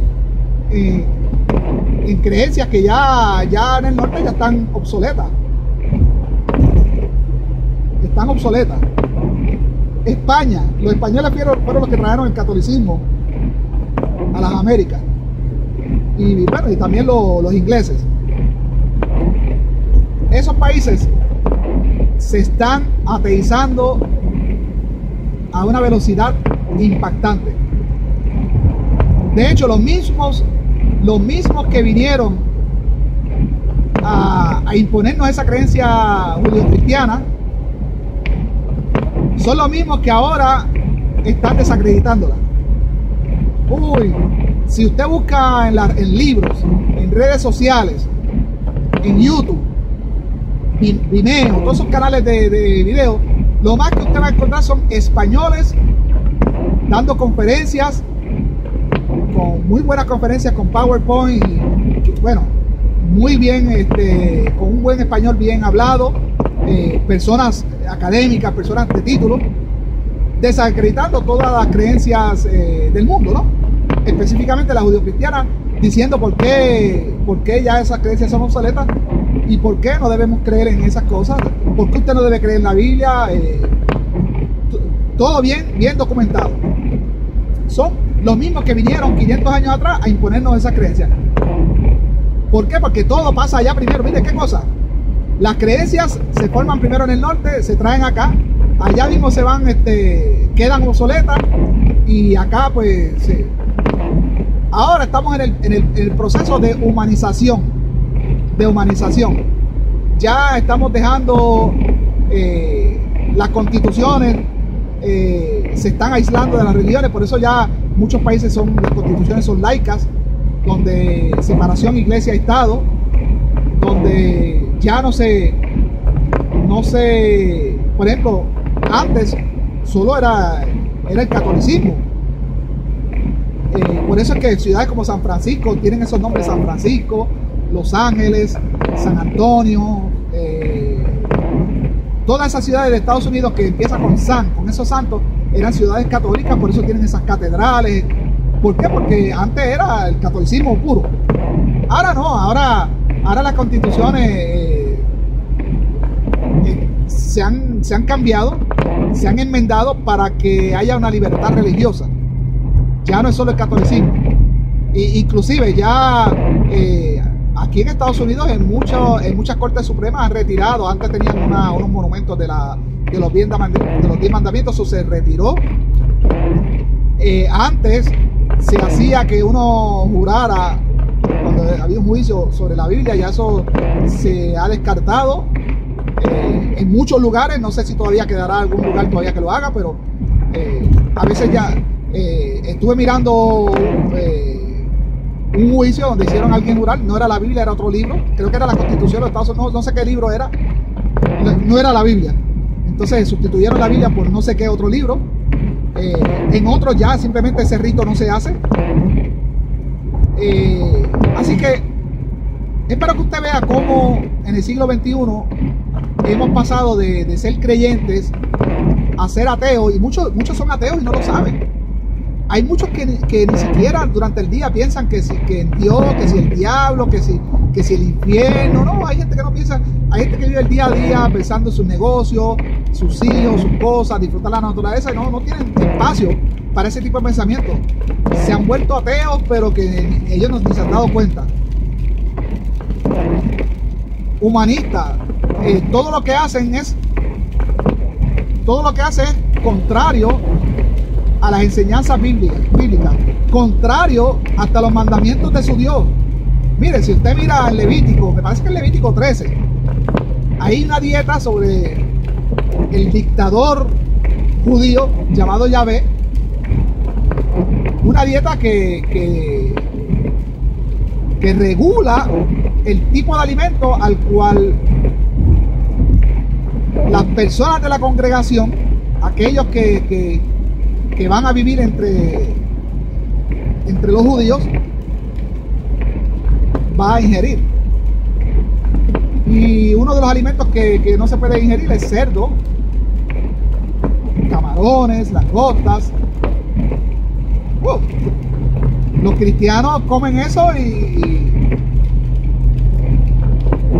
en creencias que ya en el norte ya están obsoletas. España, los españoles fueron los que trajeron el catolicismo a las Américas, y bueno, y también los ingleses. Esos países se están ateizando a una velocidad impactante. De hecho, los mismos que vinieron a imponernos esa creencia judío-cristiana son los mismos que ahora están desacreditándola. Si usted busca en libros, en redes sociales, en YouTube, Vimeo, todos esos canales de video, lo más que usted va a encontrar son españoles dando conferencias, con muy buenas conferencias con PowerPoint, bueno, muy bien, con un buen español bien hablado, personas académicas, personas de título, desacreditando todas las creencias del mundo, ¿no? Específicamente la judio-cristiana, diciendo por qué ya esas creencias son obsoletas y por qué no debemos creer en esas cosas, por qué usted no debe creer en la Biblia. Todo bien documentado. Son los mismos que vinieron 500 años atrás a imponernos esas creencias. ¿Por qué? Porque todo pasa allá primero. Mire qué cosa. Las creencias se forman primero en el norte, se traen acá, allá mismo se van, quedan obsoletas, y acá pues sí. Ahora estamos en el proceso de humanización. Ya estamos dejando las constituciones, se están aislando de las religiones, por eso ya muchos países las constituciones son laicas, donde separación iglesia-estado, donde ya no se, por ejemplo, antes solo era el catolicismo. Por eso es que ciudades como San Francisco tienen esos nombres: San Francisco, Los Ángeles, San Antonio, todas esas ciudades de Estados Unidos que empiezan con esos santos, eran ciudades católicas, por eso tienen esas catedrales. ¿Por qué? Porque antes era el catolicismo puro. Ahora no, ahora las constituciones se han cambiado, se han enmendado para que haya una libertad religiosa. Ya no es solo el catolicismo. Inclusive ya aquí en Estados Unidos en muchas cortes supremas han retirado. Antes tenían unos monumentos de los 10 mandamientos, eso se retiró. Antes se hacía que uno jurara cuando había un juicio sobre la Biblia, ya eso se ha descartado en muchos lugares. No sé si todavía quedará algún lugar todavía que lo haga, pero a veces ya estuve mirando un juicio donde hicieron a alguien jurar, no era la Biblia, era otro libro, creo que era la Constitución de Estados Unidos, no sé qué libro era, no era la Biblia, entonces sustituyeron la Biblia por no sé qué otro libro. En otros ya simplemente ese rito no se hace. Así que es para que usted vea cómo en el siglo XXI hemos pasado de ser creyentes a ser ateos, y muchos son ateos y no lo saben. Hay muchos que ni siquiera durante el día piensan que Dios, que si el diablo, que si el infierno. No, hay gente que no piensa. Hay gente que vive el día a día pensando en sus negocios, sus hijos, sus cosas, disfrutar la naturaleza, y no tienen espacio para ese tipo de pensamiento. Se han vuelto ateos, pero que ellos ni se han dado cuenta. Humanistas, todo lo que hacen es contrario a las enseñanzas bíblicas, contrario hasta los mandamientos de su Dios. Mire, si usted mira el Levítico, me parece que el Levítico 13, hay una dieta sobre el dictador judío llamado Yahvé, una dieta que regula el tipo de alimento al cual las personas de la congregación, aquellos que van a vivir entre los judíos, va a ingerir. Y uno de los alimentos que no se puede ingerir es cerdo, camarones, langostas. Los cristianos comen eso y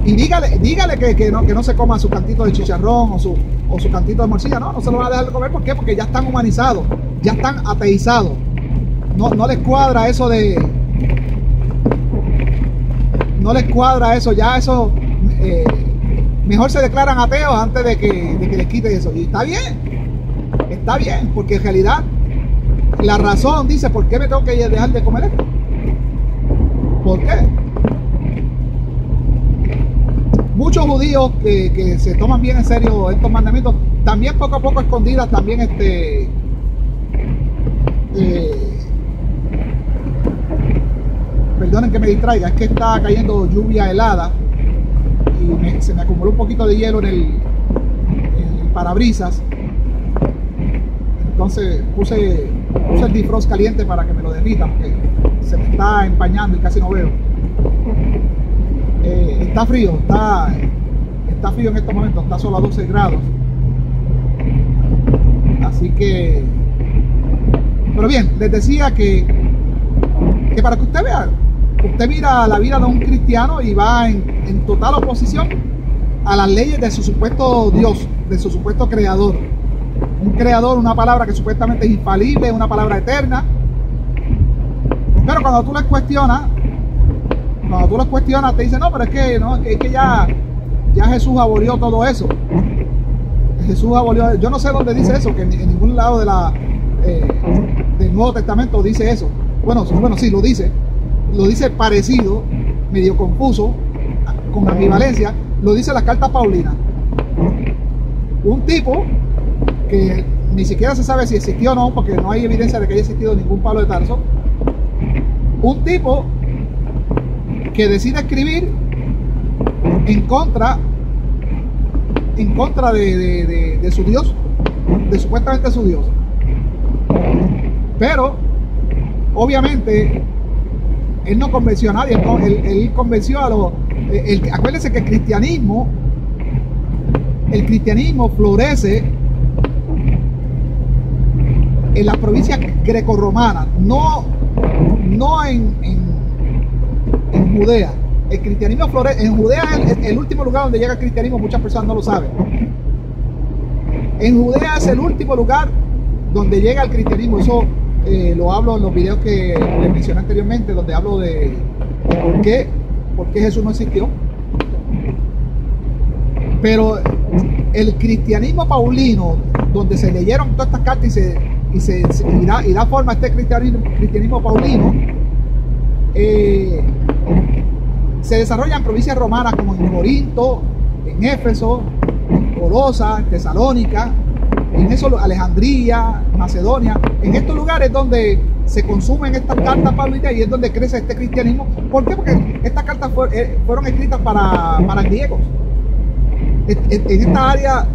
dígale que no se coma su cantito de chicharrón o su cantito de morcilla. No se lo van a dejar de comer. ¿Por qué? Porque ya están humanizados, ya están ateizados. No les cuadra eso no les cuadra eso, ya eso mejor se declaran ateos antes de que les quiten eso. Y está bien, porque en realidad la razón dice: ¿por qué me tengo que dejar de comer esto? ¿Por qué? Muchos judíos que se toman bien en serio estos mandamientos, también poco a poco escondidas, también perdonen que me distraiga, es que está cayendo lluvia helada y se me acumuló un poquito de hielo en el parabrisas. Entonces puse el defrost caliente para que me lo derrita, porque se me está empañando y casi no veo. Está frío en estos momentos, está solo a 12 grados. Así que, pero bien, les decía que para que usted vea, usted mira la vida de un cristiano y va en total oposición a las leyes de su supuesto Dios, de su supuesto creador. Un creador, una palabra que supuestamente es infalible, una palabra eterna. Pero cuando tú le cuestionas cuando tú los cuestionas te dicen, no, pero es que, no, es que ya Jesús abolió todo eso. Jesús abolió, yo no sé dónde dice eso, que en ningún lado del Nuevo Testamento dice eso. Bueno, sí, lo dice parecido, medio confuso, con ambivalencia, lo dice la carta paulina. Un tipo que ni siquiera se sabe si existió o no, porque no hay evidencia de que haya existido ningún Pablo de Tarso. Un tipo que decide escribir en contra de su Dios, de supuestamente su Dios. Pero obviamente él no convenció a nadie, él convenció a los... acuérdense que el cristianismo florece en las provincias grecorromanas, no en Judea. El cristianismo florece en Judea, es el último lugar donde llega el cristianismo. Muchas personas no lo saben. En Judea es el último lugar donde llega el cristianismo. Eso lo hablo en los videos que les mencioné anteriormente, donde hablo de por qué Jesús no existió. Pero el cristianismo paulino, donde se leyeron todas estas cartas y da forma a este cristianismo paulino, se desarrolla en provincias romanas como en Corinto, en Éfeso, en Colosa, en Tesalónica, en eso, Alejandría, Macedonia, en estos lugares donde se consumen estas cartas paulinas y es donde crece este cristianismo. ¿Por qué? Porque estas cartas fueron escritas para griegos. En esta área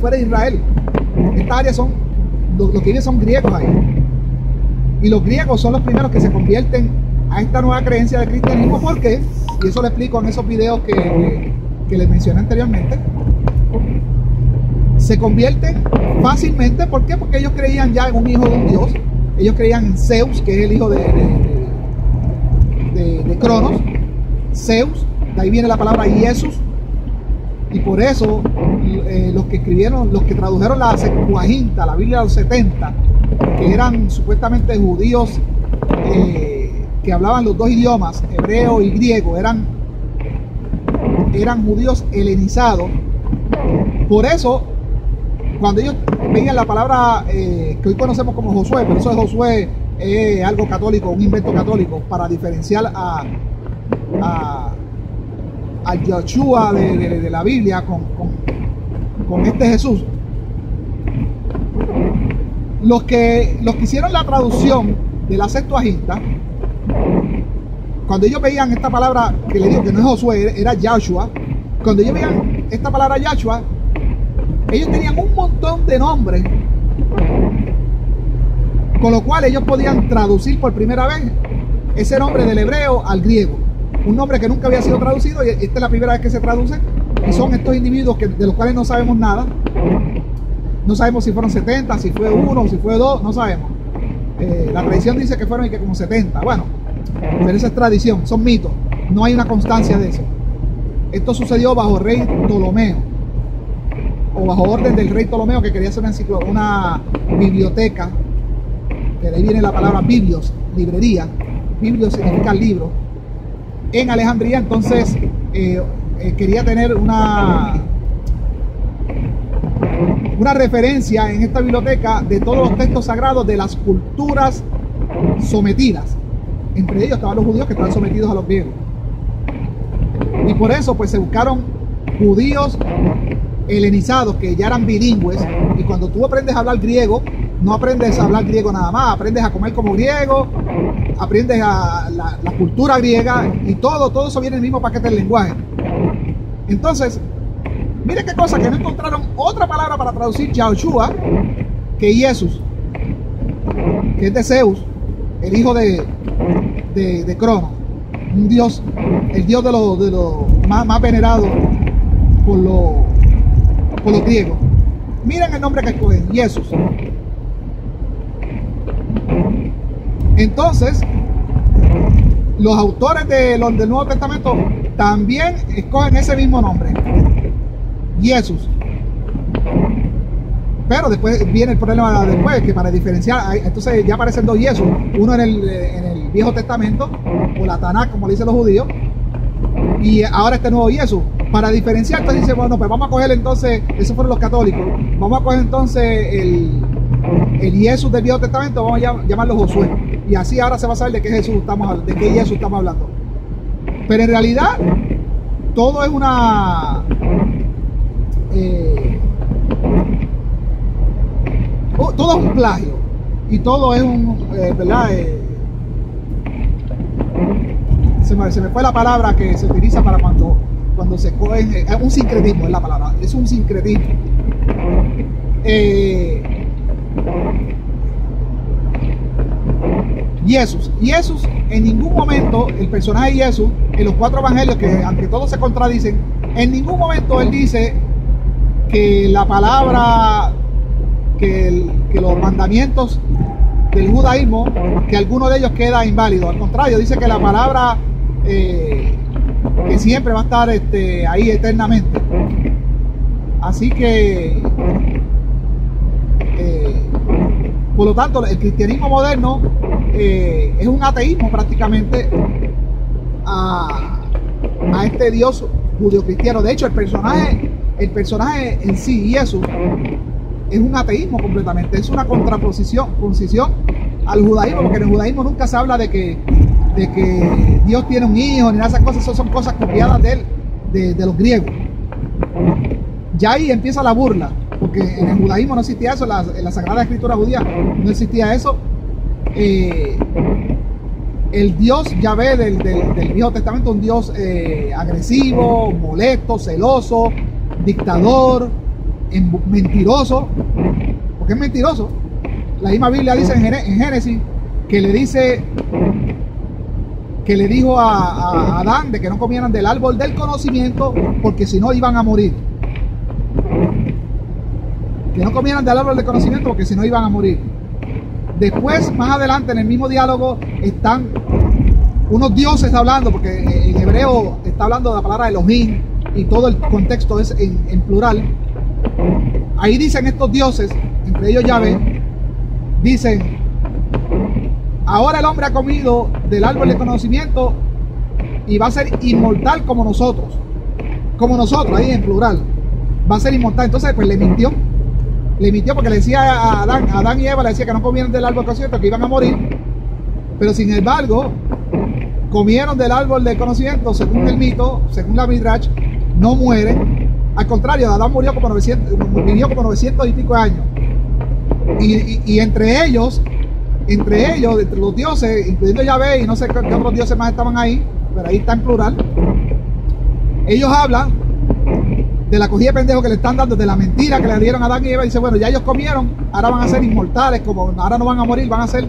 fuera de Israel. Esta área son, los que viven son griegos ahí. Y los griegos son los primeros que se convierten a esta nueva creencia del cristianismo. ¿Por qué? Y eso lo explico en esos videos que les mencioné anteriormente. Se convierten fácilmente. ¿Por qué? Porque ellos creían ya en un hijo de un dios. Ellos creían en Zeus, que es el hijo de Cronos. Zeus, de ahí viene la palabra Jesús. Y por eso los que tradujeron la Septuaginta, la Biblia de los 70, que eran supuestamente judíos que hablaban los dos idiomas, hebreo y griego, eran judíos helenizados. Por eso, cuando ellos veían la palabra que hoy conocemos como Josué, pero eso de Josué es algo católico, un invento católico, para diferenciar al Yeshua de la Biblia con este Jesús. Los que hicieron la traducción de la Septuaginta, cuando ellos veían esta palabra, que le digo que no es Josué, era Yahshua, cuando ellos veían esta palabra Yahshua, ellos tenían un montón de nombres, con lo cual ellos podían traducir por primera vez ese nombre del hebreo al griego. Un nombre que nunca había sido traducido, y esta es la primera vez que se traduce, y son estos individuos de los cuales no sabemos nada. No sabemos si fueron 70, si fue 1, si fue 2, no sabemos. La tradición dice que fueron como 70, bueno, pero esa es tradición, son mitos, no hay una constancia de eso. Esto sucedió bajo el rey Ptolomeo, o bajo orden del rey Ptolomeo, que quería hacer una biblioteca, que de ahí viene la palabra biblios, librería. Biblios significa libro, en Alejandría. Entonces quería tener una referencia en esta biblioteca de todos los textos sagrados de las culturas sometidas. Entre ellos estaban los judíos que estaban sometidos a los griegos. Y por eso pues se buscaron judíos helenizados, que ya eran bilingües. Y cuando tú aprendes a hablar griego, no aprendes a hablar griego nada más, aprendes a comer como griego, aprendes a la cultura griega, y todo eso viene en el mismo paquete del lenguaje. Entonces, mire qué cosa, que no encontraron otra palabra para traducir Yahshua que Jesús, que es de Zeus, el hijo de Cronos, un dios, el dios de los más venerado por los griegos. Miren el nombre que escogen, Jesús. Entonces, los autores del Nuevo Testamento también escogen ese mismo nombre, Jesús. Pero después viene el problema después, que para diferenciar, entonces ya aparecen dos Jesús, uno en el Viejo Testamento, o la Tanakh, como le dicen los judíos, y ahora este nuevo Jesús. Para diferenciar, entonces dice, bueno, pues vamos a coger entonces, esos fueron los católicos, vamos a coger entonces el Jesús del Viejo Testamento, vamos a llamarlo Josué. Y así ahora se va a saber de qué Jesús estamos hablando, de qué Jesús estamos hablando. Pero en realidad, todo es una... todo es un plagio. Y todo es un... ¿verdad? Se me fue la palabra que se utiliza para cuando se cogen, un sincretismo es la palabra, es un sincretismo. Jesús en ningún momento, el personaje de Jesús, en los 4 evangelios, que aunque todos se contradicen, en ningún momento él dice que la palabra, que los mandamientos del judaísmo, que alguno de ellos queda inválido. Al contrario, dice que la palabra que siempre va a estar ahí eternamente. Así que por lo tanto el cristianismo moderno es un ateísmo prácticamente a este Dios judio-cristiano. De hecho, el personaje en sí, Jesús, es un ateísmo completamente, es una contraposición al judaísmo, porque en el judaísmo nunca se habla de que Dios tiene un hijo, ni nada de esas cosas. Esas son cosas copiadas de los griegos. Ya ahí empieza la burla, porque en el judaísmo no existía eso, en la Sagrada Escritura judía no existía eso. El Dios Yahvé del Viejo Testamento, un Dios agresivo, molesto, celoso, dictador, mentiroso, porque es mentiroso. La misma Biblia dice en Génesis que le dijo a Adán de que no comieran del árbol del conocimiento, porque si no iban a morir. Que no comieran del árbol del conocimiento, porque si no iban a morir. Después, más adelante, en el mismo diálogo, están unos dioses hablando, porque en hebreo está hablando de la palabra Elohim, y todo el contexto es en plural. Ahí dicen estos dioses, entre ellos Yahvé, dicen: ahora el hombre ha comido del árbol del conocimiento y va a ser inmortal como nosotros, ahí en plural, va a ser inmortal. Entonces pues le mintió porque le decía a Adán y Eva, le decía que no comieran del árbol del conocimiento, que iban a morir, pero sin embargo comieron del árbol del conocimiento. Según el mito, según la Midrash, no mueren. Al contrario, Adán vivió como 900 y pico de años. Y entre ellos, entre los dioses, incluyendo Yahvé y no sé qué otros dioses más estaban ahí, pero ahí está en plural, ellos hablan de la cogida de pendejo que le están dando, de la mentira que le dieron a Adán y Eva. Y dice: bueno, ya ellos comieron, ahora van a ser inmortales, ahora no van a morir, van a ser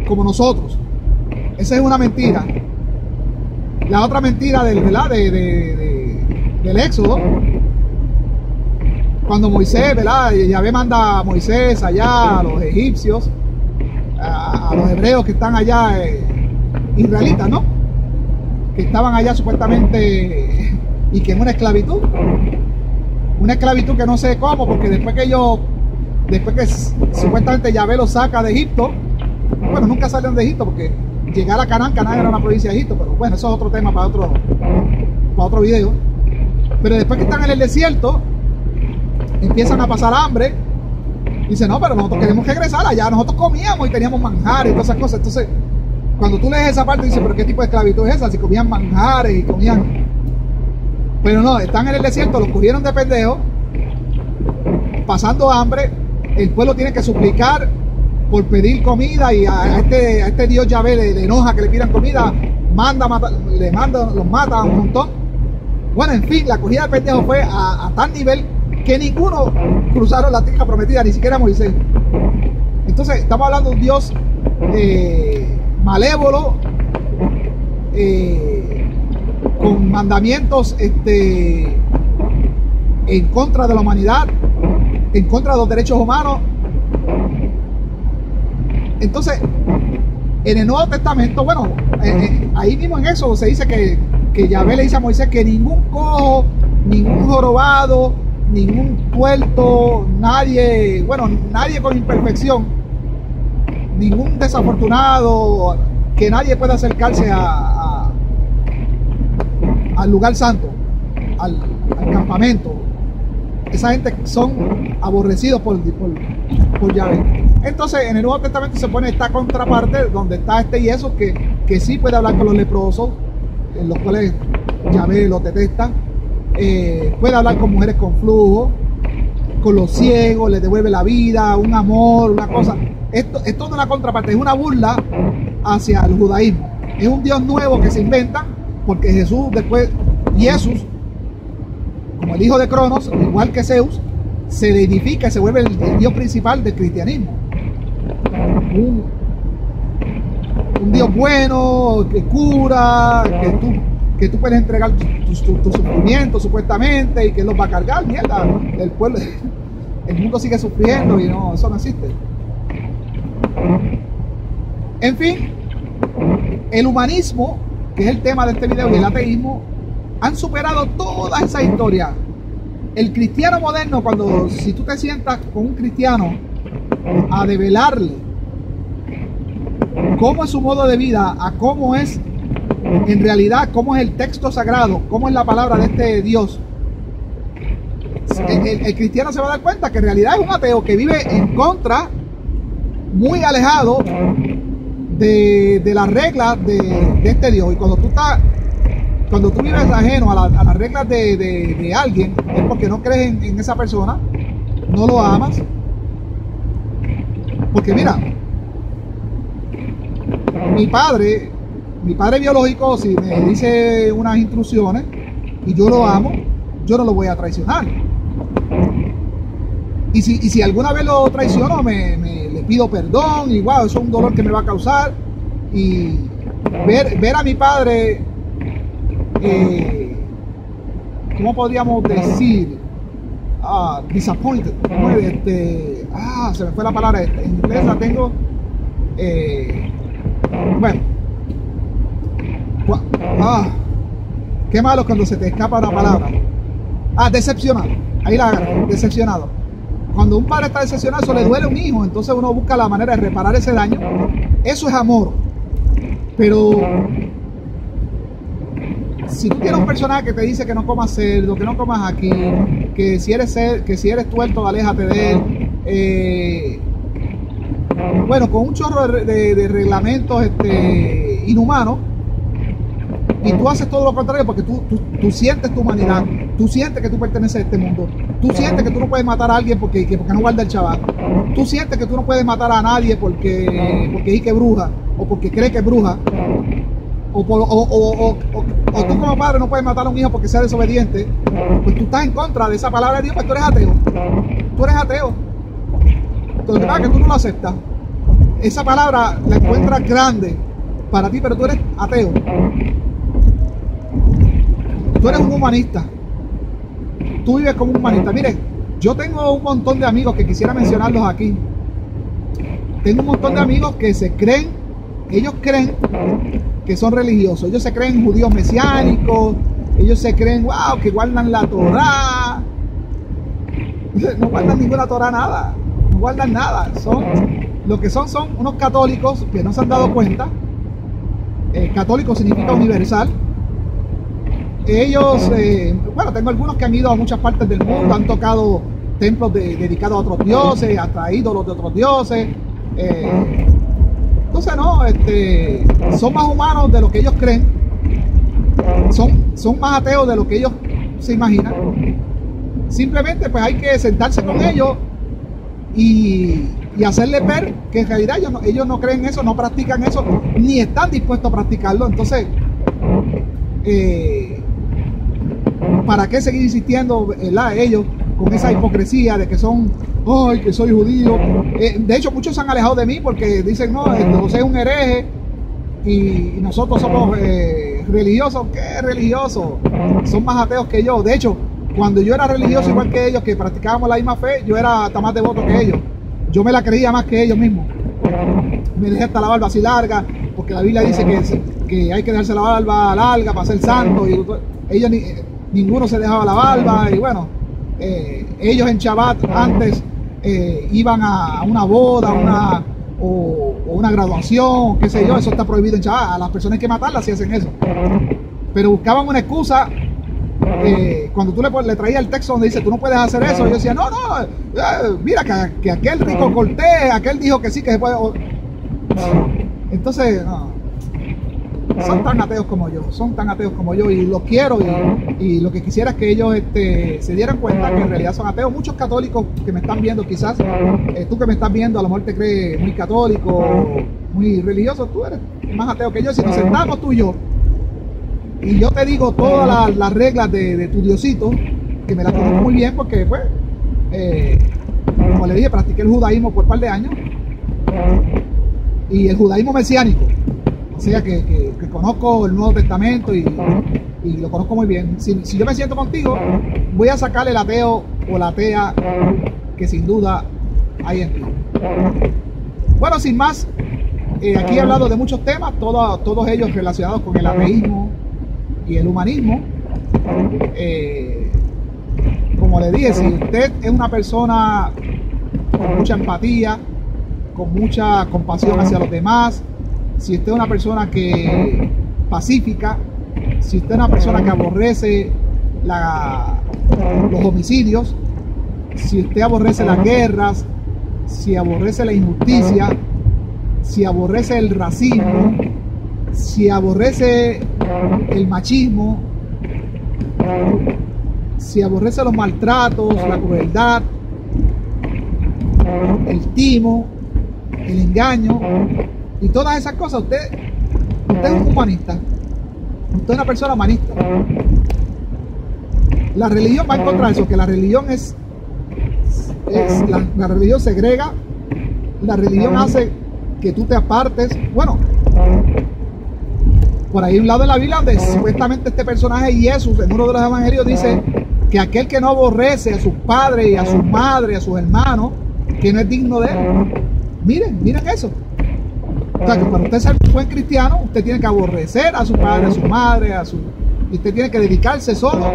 como nosotros. Esa es una mentira. La otra mentira del Éxodo, cuando Moisés, ¿verdad? Yahvé manda a Moisés allá, a los egipcios, a los hebreos que están allá, israelitas, ¿no? Que estaban allá supuestamente, y que es una esclavitud que no sé cómo, porque después que supuestamente Yahvé los saca de Egipto, bueno, nunca salen de Egipto, porque llegar a Canaán era una provincia de Egipto, pero bueno, eso es otro tema para otro video. Pero después que están en el desierto, empiezan a pasar hambre. Dicen: no, pero nosotros queremos regresar allá, nosotros comíamos y teníamos manjares y todas esas cosas. Entonces, cuando tú lees esa parte, dices: pero ¿qué tipo de esclavitud es esa? Si comían manjares y comían... Pero no, están en el desierto, los cogieron de pendejo, pasando hambre. El pueblo tiene que suplicar por pedir comida, y a este Dios Yahvé le enoja que le pidan comida, los mata a un montón. Bueno, en fin, la cogida de pendejo fue a tal nivel que ninguno cruzaron la tierra prometida, ni siquiera Moisés. Entonces estamos hablando de un Dios malévolo, con mandamientos en contra de la humanidad, en contra de los derechos humanos. Entonces, en el Nuevo Testamento, bueno, ahí mismo en eso se dice que Yahvé le dice a Moisés que ningún cojo, ningún jorobado, ningún tuerto, nadie con imperfección, ningún desafortunado, que nadie pueda acercarse al lugar santo, al campamento. Esa gente son aborrecidos por Yahvé. Entonces en el Nuevo Testamento se pone esta contraparte donde está este Jesús que sí puede hablar con los leprosos, en los cuales Yahvé los detesta. Puede hablar con mujeres con flujo, con los ciegos, les devuelve la vida, un amor, una cosa. Esto es toda una contraparte, es una burla hacia el judaísmo. Es un Dios nuevo que se inventa porque Jesús, como el hijo de Cronos, igual que Zeus, se deifica y se vuelve el Dios principal del cristianismo. Un Dios bueno, que cura, que tú puedes entregar tu sufrimiento supuestamente y que los va a cargar. Mierda, el pueblo, el mundo sigue sufriendo y no, eso no existe. En fin, el humanismo, que es el tema de este video, y el ateísmo han superado todas esas historias. El cristiano moderno, si tú te sientas con un cristiano a develarle cómo es su modo de vida, a cómo es en realidad, cómo es el texto sagrado, cómo es la palabra de este Dios, el cristiano se va a dar cuenta que en realidad es un ateo que vive en contra, muy alejado de las reglas de este Dios. Y cuando tú vives ajeno a las reglas de alguien, es porque no crees en esa persona, no lo amas. Porque mira, mi padre biológico, si me dice unas instrucciones y yo lo amo, yo no lo voy a traicionar. Y si alguna vez lo traiciono, le pido perdón, y wow, eso es un dolor que me va a causar. Y ver a mi padre, ¿cómo podríamos decir? Disappointed. Se me fue la palabra, en inglés la tengo. Bueno. Qué malo cuando se te escapa una palabra. Decepcionado. Ahí la agarré, decepcionado. Cuando un padre está decepcionado, eso le duele a un hijo. Entonces uno busca la manera de reparar ese daño. Eso es amor. Pero si tú tienes un personaje que te dice que no comas cerdo, que no comas aquí, que si eres tuerto, aléjate de él. Bueno, con un chorro de reglamentos inhumanos. Y tú haces todo lo contrario porque tú sientes tu humanidad, tú sientes que tú perteneces a este mundo, tú sientes que tú no puedes matar a alguien porque no guarda el chaval, tú sientes que tú no puedes matar a nadie porque es que bruja, o porque cree que es bruja, o tú como padre no puedes matar a un hijo porque sea desobediente. Pues tú estás en contra de esa palabra de Dios, pues tú eres ateo. Entonces, claro que tú no lo aceptas. Esa palabra la encuentras grande para ti, pero tú eres ateo. Tú eres un humanista. Tú vives como un humanista. Miren, yo tengo un montón de amigos que quisiera mencionarlos aquí. Tengo un montón de amigos que ellos creen que son religiosos. Ellos se creen judíos mesiánicos. Ellos se creen, wow, que guardan la Torá. No guardan ninguna Torá, nada. No guardan nada. Lo que son unos católicos que no se han dado cuenta. Católico significa universal. Ellos, tengo algunos que han ido a muchas partes del mundo, han tocado templos dedicados a otros dioses, hasta ídolos de otros dioses. Entonces, son más humanos de lo que ellos creen, son más ateos de lo que ellos se imaginan. Simplemente, pues hay que sentarse con ellos y hacerles ver que en realidad ellos no creen eso, no practican eso, ni están dispuestos a practicarlo. Entonces, ¿para qué seguir insistiendo ellos con esa hipocresía de que que soy judío? De hecho, muchos se han alejado de mí porque dicen, no, José es un hereje y nosotros somos religiosos. ¿Qué religiosos? Son más ateos que yo. De hecho, cuando yo era religioso igual que ellos, que practicábamos la misma fe, yo era hasta más devoto que ellos. Yo me la creía más que ellos mismos. Me dejé hasta la barba así larga, porque la Biblia dice que hay que dejarse la barba larga para ser santo. Y ellos ninguno se dejaba la barba. Y bueno, ellos en Shabbat antes iban a una boda, o una graduación, qué sé yo. Eso está prohibido en Shabbat. A las personas hay que matarlas si hacen eso. pero buscaban una excusa. Cuando tú le traías el texto donde dice tú no puedes hacer eso, yo decía no, mira que aquel rico Cortés, aquel dijo que sí que se puede. Entonces no, son tan ateos como yo, y los quiero, y lo que quisiera es que ellos se dieran cuenta que en realidad son ateos. Muchos católicos que me están viendo, quizás tú que me estás viendo a lo mejor te crees muy católico, muy religioso, tú eres más ateo que yo. Si nos sentamos tú y yo te digo todas las reglas de tu Diosito, que me las conozco muy bien porque pues como le dije, practiqué el judaísmo por un par de años, y el judaísmo mesiánico, o sea que conozco el Nuevo Testamento y lo conozco muy bien. Si yo me siento contigo, voy a sacarle el ateo o la atea que sin duda hay en ti. Bueno, sin más, aquí he hablado de muchos temas, todos ellos relacionados con el ateísmo y el humanismo. Como le dije, si usted es una persona con mucha empatía, con mucha compasión hacia los demás, si usted es una persona que pacífica, si usted es una persona que aborrece los homicidios, si usted aborrece las guerras, si aborrece la injusticia, si aborrece el racismo, si aborrece el machismo, si aborrece los maltratos, la crueldad, el timo, el engaño y todas esas cosas, usted es un humanista, usted es una persona humanista. La religión va en contra de eso, que la religión la religión segrega, la religión hace que tú te apartes. Bueno, por ahí un lado de la Biblia donde supuestamente este personaje Jesús en uno de los evangelios dice que aquel que no aborrece a sus padres y a sus madres, a sus hermanos, que no es digno de él. Miren eso. O sea, que para usted ser un buen cristiano, usted tiene que aborrecer a su padre, a su madre, y usted tiene que dedicarse solo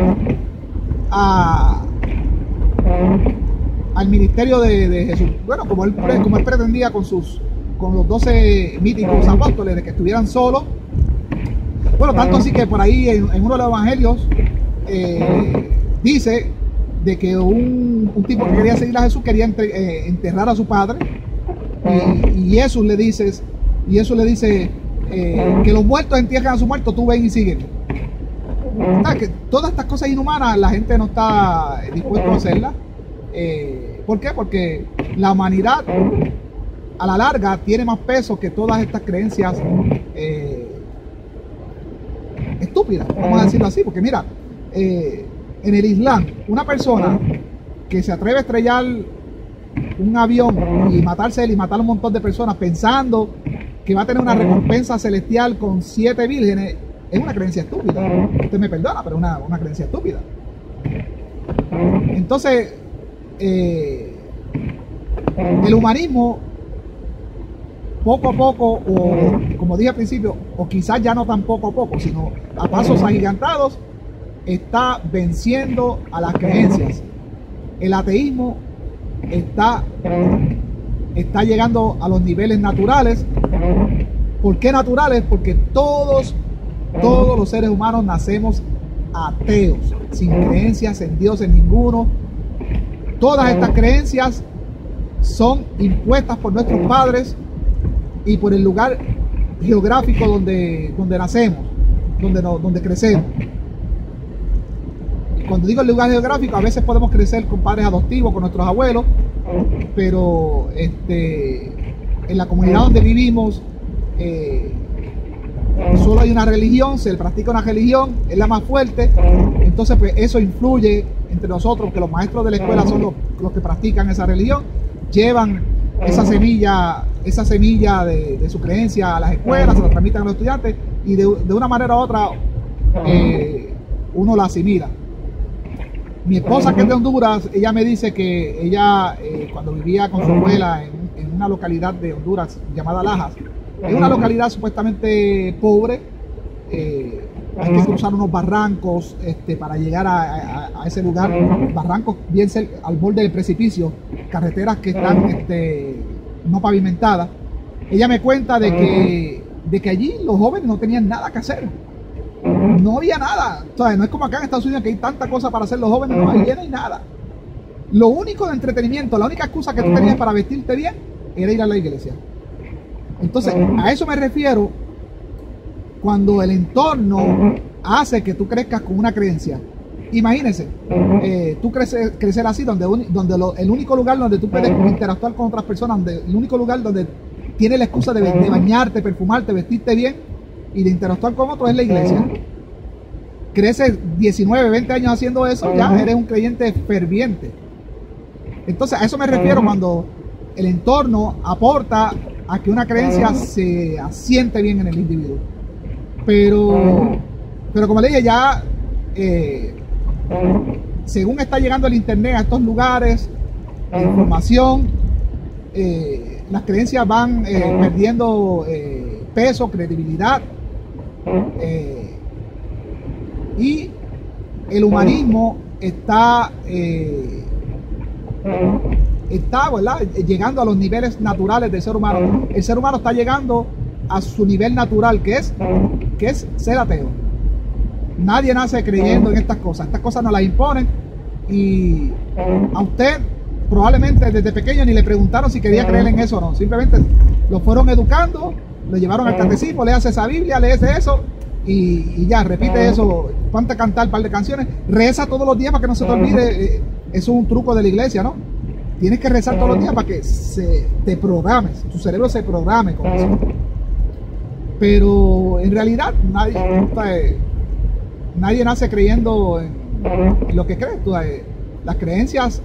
al ministerio de Jesús. Bueno, como él pretendía con los 12 míticos apóstoles, de que estuvieran solos. Bueno, tanto así que por ahí en uno de los evangelios dice de que un tipo que quería seguir a Jesús quería enterrar a su padre, y Jesús le dice que los muertos entierran a su muerto, tú ven y sígueme. O sea, que todas estas cosas inhumanas la gente no está dispuesta a hacerlas. ¿Por qué? Porque la humanidad a la larga tiene más peso que todas estas creencias estúpidas, vamos a decirlo así. Porque mira, en el Islam, una persona que se atreve a estrellar un avión y matarse él y matar a un montón de personas pensando que va a tener una recompensa celestial con 7 vírgenes, es una creencia estúpida. Usted me perdona, pero es una creencia estúpida. Entonces, el humanismo, poco a poco, o como dije al principio, o quizás ya no tan poco a poco, sino a pasos agigantados, está venciendo a las creencias. El ateísmo está llegando a los niveles naturales. ¿Por qué naturales? Porque todos los seres humanos nacemos ateos, sin creencias en Dios, en ninguno. Todas estas creencias son impuestas por nuestros padres y por el lugar geográfico donde nacemos, donde crecemos. Y cuando digo el lugar geográfico, a veces podemos crecer con padres adoptivos, con nuestros abuelos, pero en la comunidad donde vivimos solo hay una religión, se practica una religión, es la más fuerte. Entonces pues eso influye entre nosotros, que los maestros de la escuela son los que practican esa religión, llevan esa semilla de su creencia a las escuelas, se la transmiten a los estudiantes, y de una manera u otra uno la asimila. Mi esposa, que es de Honduras, ella me dice que ella cuando vivía con su abuela en una localidad de Honduras llamada Lajas, es una localidad supuestamente pobre, hay que cruzar unos barrancos para llegar a ese lugar, barrancos bien al borde del precipicio, carreteras que están no pavimentadas. Ella me cuenta de que allí los jóvenes no tenían nada que hacer. no había nada. Entonces, no es como acá en Estados Unidos que hay tanta cosa para hacer los jóvenes, no, ahí no hay nada. Lo único de entretenimiento, la única excusa que tú tenías para vestirte bien era ir a la iglesia. Entonces, a eso me refiero cuando el entorno hace que tú crezcas con una creencia. Imagínense, tú crecer así, donde el único lugar donde tú puedes interactuar con otras personas, el único lugar donde tienes la excusa de bañarte, perfumarte, vestirte bien y de interactuar con otros es la iglesia. Creces 19, 20 años haciendo eso, ya eres un creyente ferviente. Entonces, a eso me refiero cuando el entorno aporta a que una creencia se asiente bien en el individuo. Pero como le dije, ya según está llegando el internet a estos lugares, la información, las creencias van perdiendo peso, credibilidad, y el humanismo está ¿verdad?, llegando a los niveles naturales del ser humano. El ser humano está llegando a su nivel natural, que es ser ateo. Nadie nace creyendo en estas cosas nos las imponen, y a usted probablemente desde pequeño ni le preguntaron si quería creer en eso o no, simplemente lo fueron educando, lo llevaron al catecismo, léase esa Biblia, léese eso y ya, repite eso, ponte a cantar un par de canciones, reza todos los días para que no se te olvide. Eso es un truco de la iglesia, ¿no? Tienes que rezar todos los días para que te programes, tu cerebro se programe con eso. Pero en realidad nadie nace creyendo en lo que cree. Las creencias